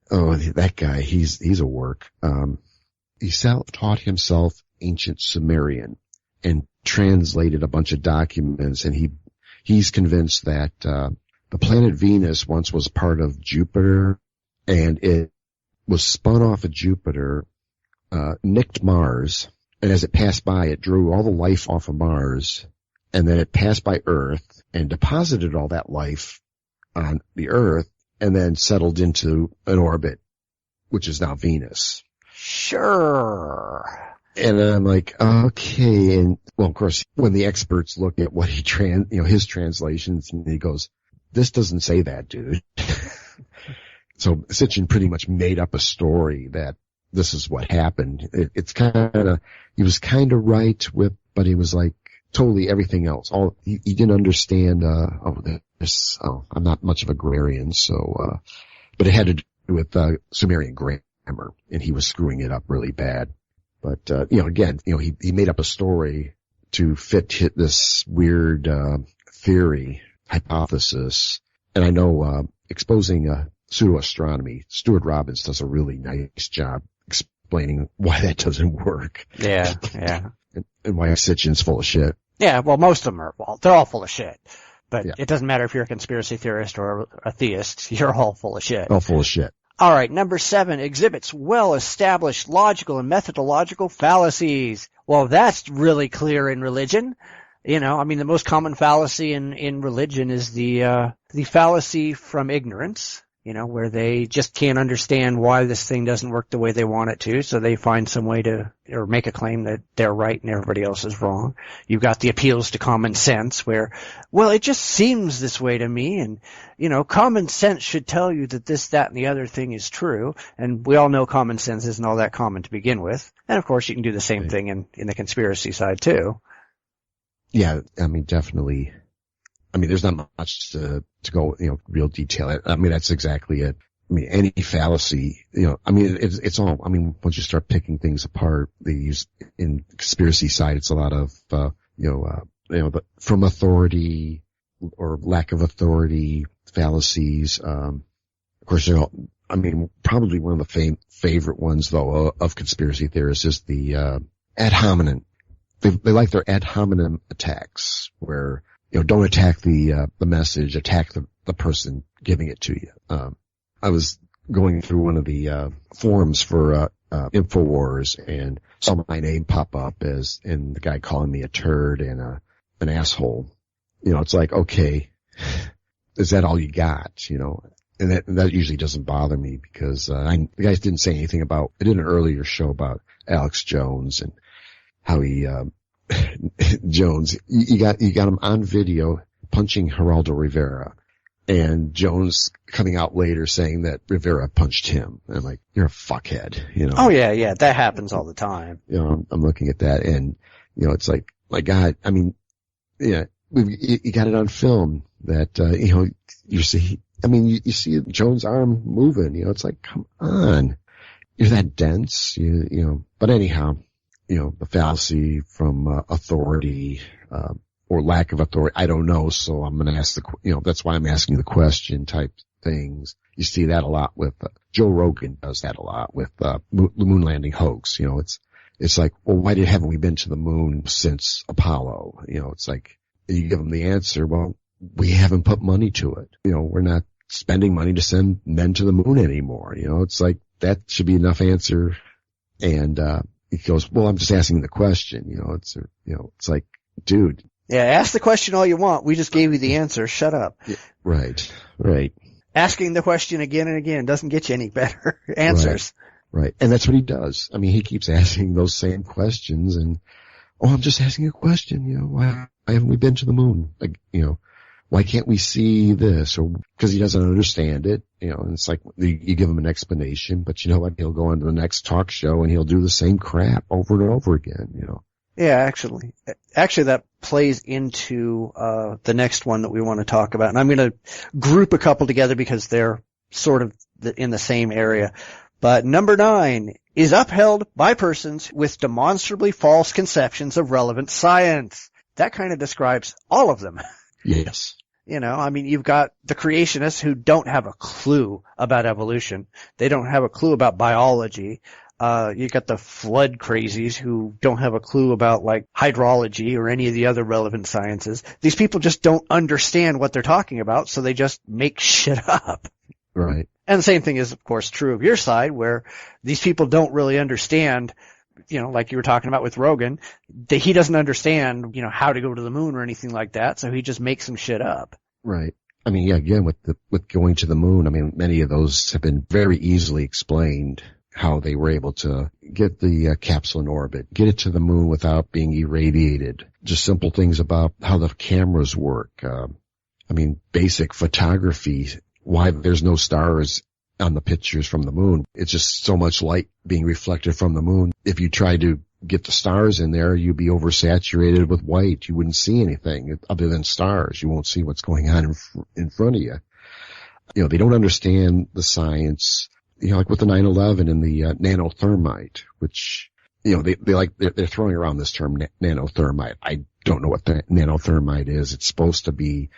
that guy, he's a work. He self-taught himself ancient Sumerian and translated a bunch of documents, and he's convinced that, the planet Venus once was part of Jupiter, and it was spun off of Jupiter, nicked Mars, and as it passed by, it drew all the life off of Mars, and then it passed by Earth and deposited all that life on the Earth, and then settled into an orbit, which is now Venus. Sure. And I'm like, okay. And well, of course, when the experts look at what his translations, and he goes, this doesn't say that, dude. So Sitchin pretty much made up a story that this is what happened. He was kind of right but he was like totally everything else. He didn't understand, I'm not much of a grammarian, so, but it had to do with, Sumerian grammar, and he was screwing it up really bad. But, again, he made up a story to fit this weird, theory, hypothesis. And I know, exposing, pseudo-astronomy, Stuart Robbins does a really nice job explaining why that doesn't work. Yeah. And why Sitchin's full of shit. Yeah, well, most of them they're all full of shit. But yeah. It doesn't matter if you're a conspiracy theorist or a theist, you're all full of shit. All full of shit. All right, number 7, exhibits well-established logical and methodological fallacies. Well, that's really clear in religion. The most common fallacy in religion is the fallacy from ignorance. Where they just can't understand why this thing doesn't work the way they want it to, so they find some way or make a claim that they're right and everybody else is wrong. You've got the appeals to common sense where, well, it just seems this way to me, and, common sense should tell you that this, that, and the other thing is true, and we all know common sense isn't all that common to begin with. And of course you can do the same thing in the conspiracy side too. Yeah, definitely. There's not much to go, real detail. That's exactly it. Any fallacy, it's all, once you start picking things apart, they use, in conspiracy side, it's a lot of, from authority or lack of authority fallacies. Of course, probably one of the favorite ones though of conspiracy theorists is the, ad hominem. They like their ad hominem attacks where, don't attack the message, attack the person giving it to you. I was going through one of the, forums for, InfoWars and saw my name pop up and the guy calling me a turd and, an asshole. It's like, okay, is that all you got? And that usually doesn't bother me because, the guys didn't say anything about, I did an earlier show about Alex Jones and how he, Jones, you got him on video punching Geraldo Rivera, and Jones coming out later saying that Rivera punched him. And I'm like, you're a fuckhead, Oh yeah, that happens all the time. I'm looking at that, and it's like, my God, you got it on film that you see. You see Jones' arm moving. It's like, come on, you're that dense, But anyhow. The fallacy from authority or lack of authority. I don't know, so I'm going to ask that's why I'm asking the question type things. You see that a lot with Joe Rogan does that a lot with the moon landing hoax. It's like, well, why haven't we been to the moon since Apollo? It's like you give them the answer. Well, we haven't put money to it. We're not spending money to send men to the moon anymore. It's like that should be enough answer And, he goes, well, I'm just asking the question, it's like, dude. Yeah, ask the question all you want. We just gave you the answer. Shut up. Yeah, right. Asking the question again and again doesn't get you any better answers. Right. And that's what he does. I mean, he keeps asking those same questions and, I'm just asking a question, why haven't we been to the moon? Like, why can't we see this? Or because he doesn't understand it, and it's like you give him an explanation, but you know what? He'll go on to the next talk show and he'll do the same crap over and over again, Yeah, actually that plays into the next one that we want to talk about. And I'm going to group a couple together because they're sort of in the same area. But number 9 is upheld by persons with demonstrably false conceptions of relevant science. That kind of describes all of them. Yes. You've got the creationists who don't have a clue about evolution. They don't have a clue about biology. You got the flood crazies who don't have a clue about like hydrology or any of the other relevant sciences. These people just don't understand what they're talking about, so they just make shit up. Right. And the same thing is, of course, true of your side, where these people don't really understand, like you were talking about with Rogan, he doesn't understand, how to go to the moon or anything like that, so he just makes some shit up. Right. I mean, yeah, again, with going to the moon, I mean, many of those have been very easily explained, how they were able to get the capsule in orbit, get it to the moon without being irradiated. Just simple things about how the cameras work. Basic photography, why there's no stars on the pictures from the moon. It's just so much light being reflected from the moon. If you try to get the stars in there, you'd be oversaturated with white. You wouldn't see anything other than stars. You won't see what's going on in front of you. They don't understand the science, like with the 9/11 and the nanothermite, which, they're throwing around this term nanothermite. I don't know what the nanothermite is. It's supposed to be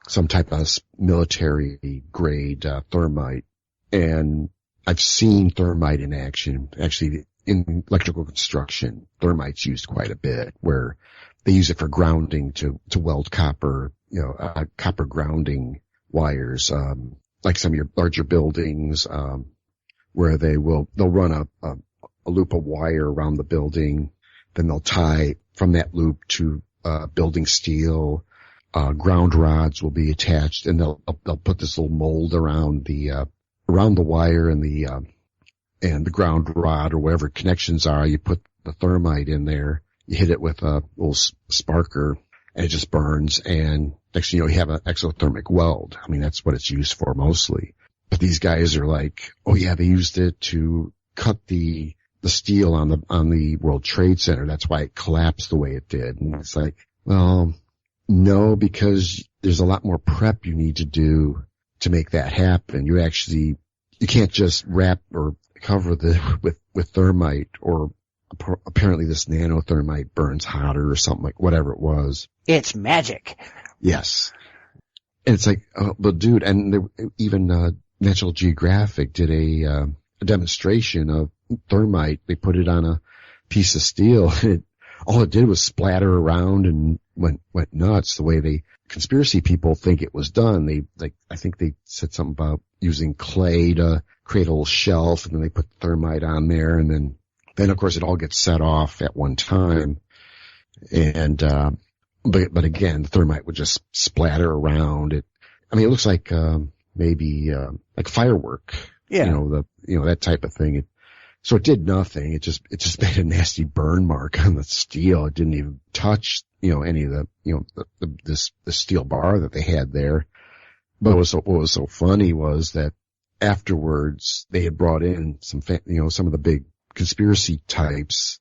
some type of military grade thermite. And I've seen thermite in action. Actually, in electrical construction, thermite's used quite a bit, where they use it for grounding to weld copper, copper grounding wires, like some of your larger buildings, where they'll run a loop of wire around the building, then they'll tie from that loop to building steel. Ground rods will be attached, and they'll put this little mold around the wire and the ground rod or whatever connections are. You put the thermite in there, you hit it with a little sparker, and it just burns, and next thing you know, you have an exothermic weld. I mean, that's what it's used for mostly. But these guys are like, oh yeah, they used it to cut the steel on the World Trade Center. That's why it collapsed the way it did. And it's like, well, no, because there's a lot more prep you need to do to make that happen. You can't just wrap or cover with thermite, or apparently this nanothermite burns hotter or something, like whatever it was. It's magic. Yes. And it's like, but dude, and even National Geographic did a demonstration of thermite. They put it on a piece of steel, and all it did was splatter around and went nuts. The way conspiracy people think it was done. I think they said something about using clay to create a little shelf, and then they put thermite on there, and then of course it all gets set off at one time. And, but again, the thermite would just splatter around it. I mean, it looks like, maybe, like firework. Yeah. That type of thing. So it did nothing. It just made a nasty burn mark on the steel. It didn't even touch, any of the steel bar that they had there. But what was so funny was that afterwards they had brought in some of the big conspiracy types,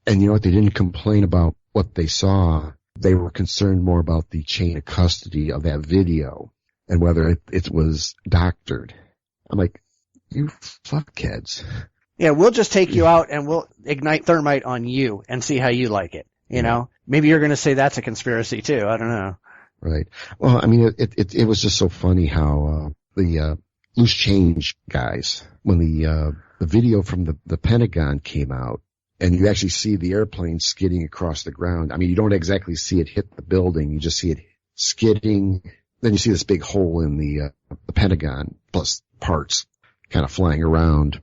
and they didn't complain about what they saw. They were concerned more about the chain of custody of that video and whether it was doctored. I'm like, you fuckheads. Yeah, we'll just take you out and we'll ignite thermite on you and see how you like it. Maybe you're going to say that's a conspiracy too. I don't know. Right. Well, I mean, it was just so funny how, the, loose change guys, when the video from the Pentagon came out, and you actually see the airplane skidding across the ground. I mean, you don't exactly see it hit the building. You just see it skidding. Then you see this big hole in the Pentagon, plus parts kind of flying around.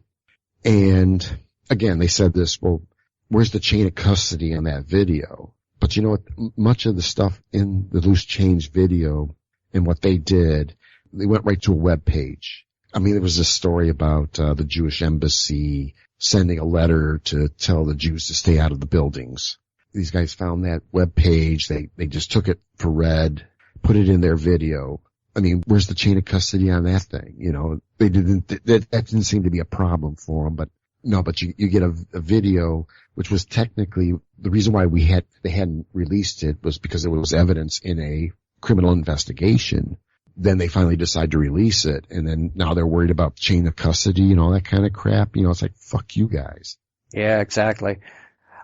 And again, they said this, well, where's the chain of custody on that video? But you know what? Much of the stuff in the loose change video and what they did, they went right to a web page. I mean, there was this story about the Jewish embassy sending a letter to tell the Jews to stay out of the buildings. These guys found that web page. They just took it for read, put it in their video. I mean, where's the chain of custody on that thing? You know, that didn't seem to be a problem for them, but no, but you get a video, which was technically the reason why they hadn't released it was because it was evidence in a criminal investigation. Then they finally decide to release it, and then now they're worried about chain of custody and all that kind of crap. You know, it's like, fuck you guys. Yeah, exactly.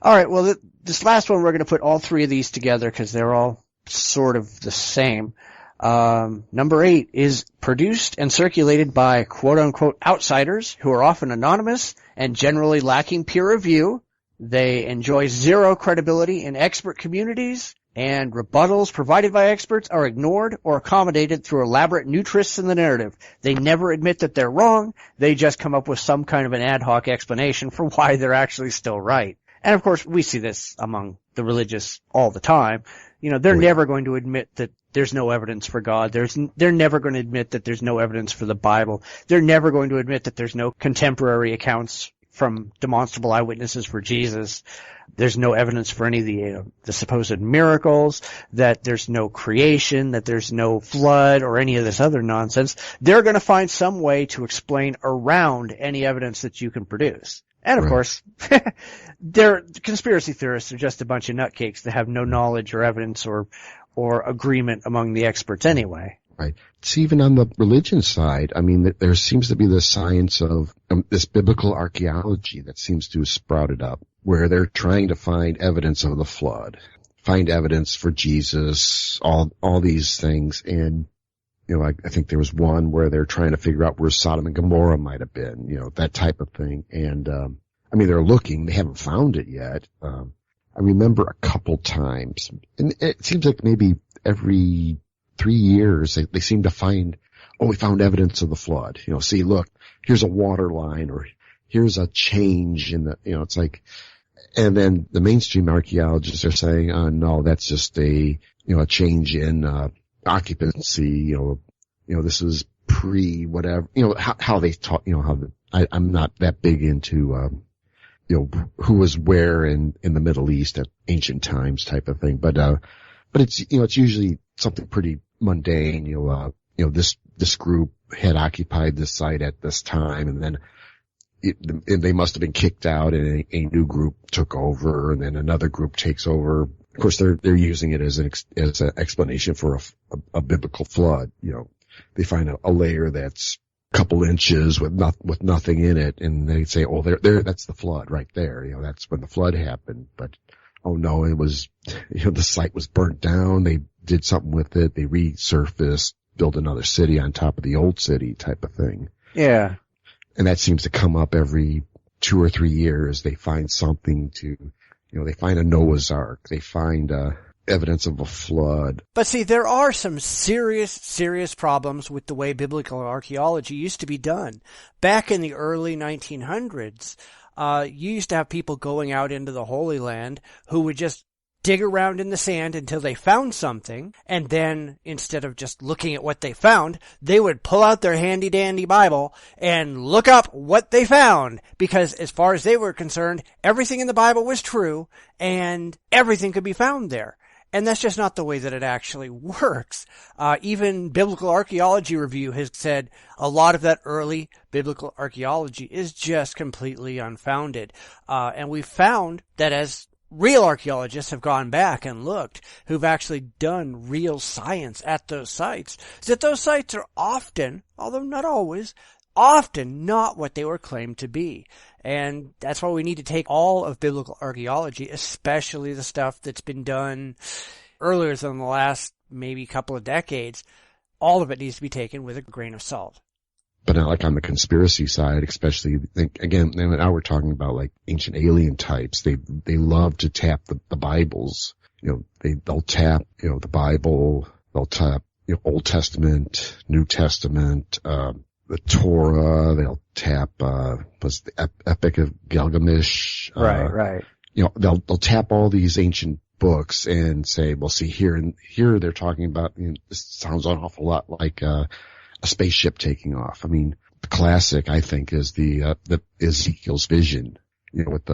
All right, well, this last one, we're going to put all three of these together because they're all sort of the same. Number 8 is produced and circulated by quote-unquote outsiders who are often anonymous and generally lacking peer review. They enjoy zero credibility in expert communities, and rebuttals provided by experts are ignored or accommodated through elaborate new twists in the narrative. They never admit that they're wrong. They just come up with some kind of an ad hoc explanation for why they're actually still right. And of course, we see this among the religious all the time. You know, they're never going to admit that there's no evidence for God. They're never going to admit that there's no evidence for the Bible. They're never going to admit that there's no contemporary accounts from demonstrable eyewitnesses for Jesus. There's no evidence for any of the supposed miracles, that there's no creation, that there's no flood or any of this other nonsense. They're going to find some way to explain around any evidence that you can produce. And of course, conspiracy theorists are just a bunch of nutcakes that have no knowledge or evidence or agreement among the experts anyway. Right. It's even on the religion side. I mean, there seems to be the science of this biblical archaeology that seems to have sprouted up, where they're trying to find evidence of the flood, find evidence for Jesus, all these things. And, you know, I think there was one where they're trying to figure out where Sodom and Gomorrah might have been, you know, that type of thing. And, I mean, they're looking, they haven't found it yet. I remember a couple times, and it seems like maybe every 3 years they seem to find, we found evidence of the flood. You know, see, look, here's a water line, or here's a change in the, you know, it's like, and then the mainstream archaeologists are saying, no, that's just a change in, occupancy, you know, this is pre whatever, you know, how they talk, you know, I'm not that big into, you know, who was where in the Middle East at ancient times type of thing. But it's, you know, it's usually something pretty mundane. You know, this group had occupied this site at this time, and then they must have been kicked out, and a new group took over, and then another group takes over. Of course, they're using it as an explanation for a biblical flood. You know, they find a layer that's a couple inches with nothing in it, and they say, there, that's the flood right there. You know, that's when the flood happened. But oh no, it was, you know, the site was burnt down. They did something with it. They resurfaced, built another city on top of the old city type of thing. Yeah. And that seems to come up every 2 or 3 years. They find something to, you know, they find a Noah's Ark. They find evidence of a flood. But see, there are some serious problems with the way biblical archaeology used to be done. Back in the early 1900s, you used to have people going out into the Holy Land who would just dig around in the sand until they found something, and then instead of just looking at what they found, they would pull out their handy-dandy Bible and look up what they found, because as far as they were concerned, everything in the Bible was true, and everything could be found there. And that's just not the way that it actually works. Even Biblical Archaeology Review has said a lot of that early biblical archaeology is just completely unfounded. And we've found that as real archaeologists have gone back and looked, who've actually done real science at those sites, that those sites are often, although not always, often not what they were claimed to be. And that's why we need to take all of biblical archaeology, especially the stuff that's been done earlier than the last maybe couple of decades, all of it needs to be taken with a grain of salt. But like on the conspiracy side, especially, again, now we're talking about like ancient alien types. They love to tap the Bibles. You know, they'll tap, you know, the Bible. They'll tap, you know, Old Testament, New Testament, the Torah. They'll tap what's the Epic of Gilgamesh. Right. They'll tap all these ancient books and say, well, see here they're talking about. This sounds an awful lot like a spaceship taking off. I mean, the classic I think is the Ezekiel's vision. With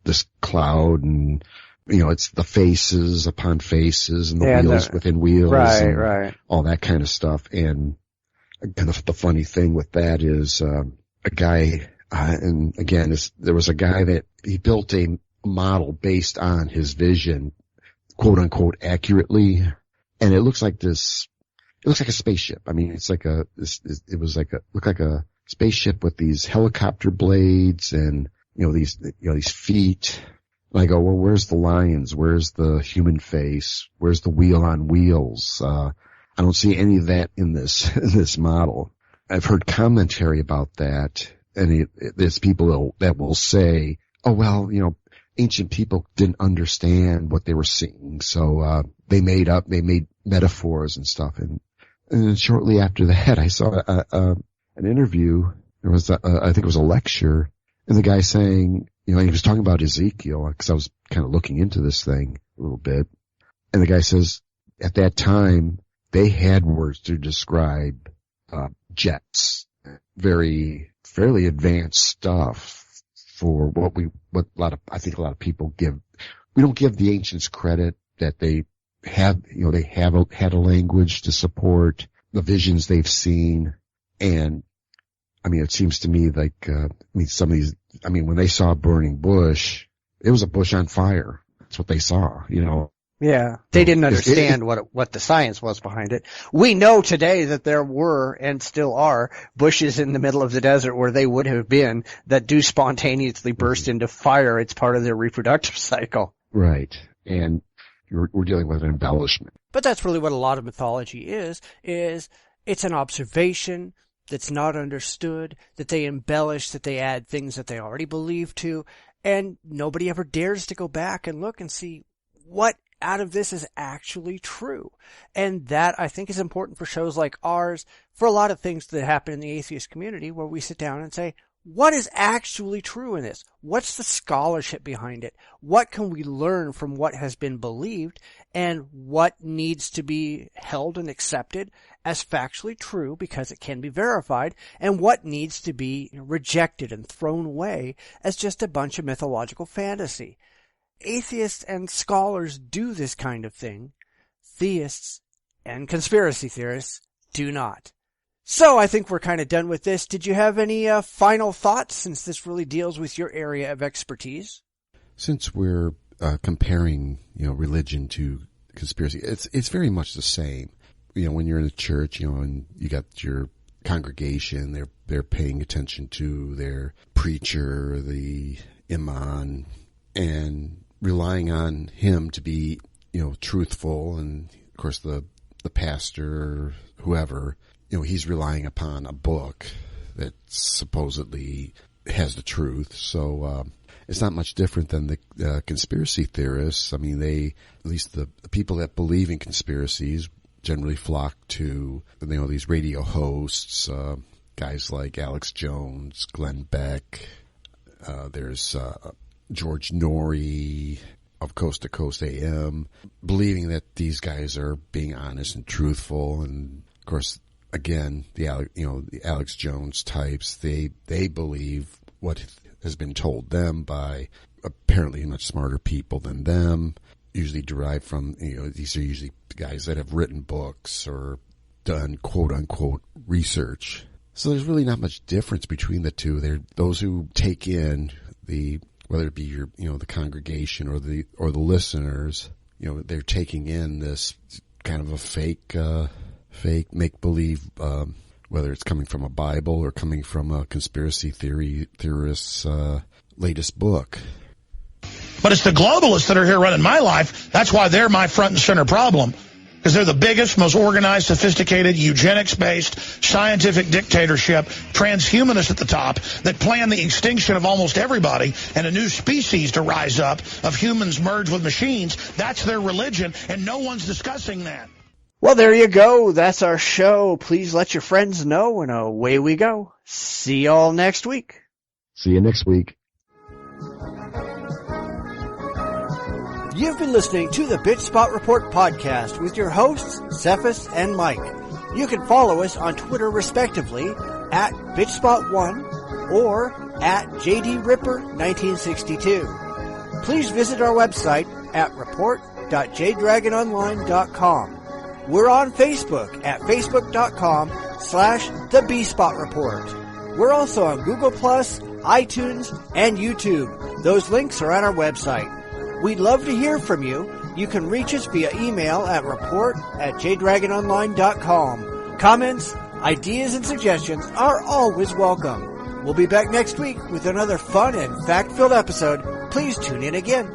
this cloud and. It's the faces upon faces and the wheels within wheels. Right. All that kind of stuff. And the funny thing with that is, a guy, and again, there was a guy that he built a model based on his vision, quote unquote, accurately. And it looks like a spaceship. I mean, looked like a spaceship with these helicopter blades and, these feet. And I go, well, where's the lions? Where's the human face? Where's the wheel on wheels? I don't see any of that in this model. I've heard commentary about that, and there's people that will say, oh, well, ancient people didn't understand what they were seeing, so they made metaphors and stuff. And then shortly after that, I saw an interview. There was I think it was a lecture, and the guy saying, he was talking about Ezekiel, because I was kind of looking into this thing a little bit. And the guy says, at that time, they had words to describe jets, fairly advanced stuff for I think a lot of people give. We don't give the ancients credit that they have, had a language to support the visions they've seen. And it seems to me like, some of these, when they saw a burning bush, it was a bush on fire. That's what they saw, Yeah. They didn't understand what the science was behind it. We know today that there were and still are bushes in the middle of the desert where they would have been that do spontaneously burst into fire. It's part of their reproductive cycle. Right. And we're dealing with an embellishment. But that's really what a lot of mythology is it's an observation that's not understood, that they embellish, that they add things that they already believe to, and nobody ever dares to go back and look and see what out of this is actually true. And that, I think, is important for shows like ours, for a lot of things that happen in the atheist community, where we sit down and say, what is actually true in this? What's the scholarship behind it? What can we learn from what has been believed, and what needs to be held and accepted as factually true because it can be verified, and what needs to be rejected and thrown away as just a bunch of mythological fantasy? Atheists and scholars do this kind of thing. Theists and conspiracy theorists do not. So I think we're kind of done with this. Did you have any final thoughts, since this really deals with your area of expertise? Since we're comparing, religion to conspiracy, it's very much the same. When you're in a church, and you got your congregation, they're paying attention to their preacher, the imam, and relying on him to be, truthful, and of course the pastor or whoever, he's relying upon a book that supposedly has the truth. So it's not much different than the conspiracy theorists. At least the people that believe in conspiracies generally flock to, these radio hosts, guys like Alex Jones, Glenn Beck. There's George Norrie of Coast to Coast AM, believing that these guys are being honest and truthful. And of course, again, the Alex Jones types, they believe what has been told them by apparently much smarter people than them, usually derived from, these are usually guys that have written books or done quote unquote research. So there's really not much difference between the two. They're those who take in whether it be your, the congregation or the listeners, they're taking in this kind of a fake make-believe, whether it's coming from a Bible or coming from a conspiracy theorist's latest book. But it's the globalists that are here running my life. That's why they're my front and center problem. Because they're the biggest, most organized, sophisticated, eugenics-based, scientific dictatorship, transhumanists at the top, that plan the extinction of almost everybody and a new species to rise up of humans merged with machines. That's their religion, and no one's discussing that. Well, there you go. That's our show. Please let your friends know, and away we go. See y'all next week. See you next week. You've been listening to the Bitchspot Report Podcast with your hosts, Cephas and Mike. You can follow us on Twitter respectively at Bitchspot1 or at JDRipper1962. Please visit our website at report.jdragononline.com. We're on Facebook at facebook.com/thebspot We're also on Google+, iTunes, and YouTube. Those links are on our website. We'd love to hear from you. You can reach us via email at report@jdragononline.com. Comments, ideas, and suggestions are always welcome. We'll be back next week with another fun and fact-filled episode. Please tune in again.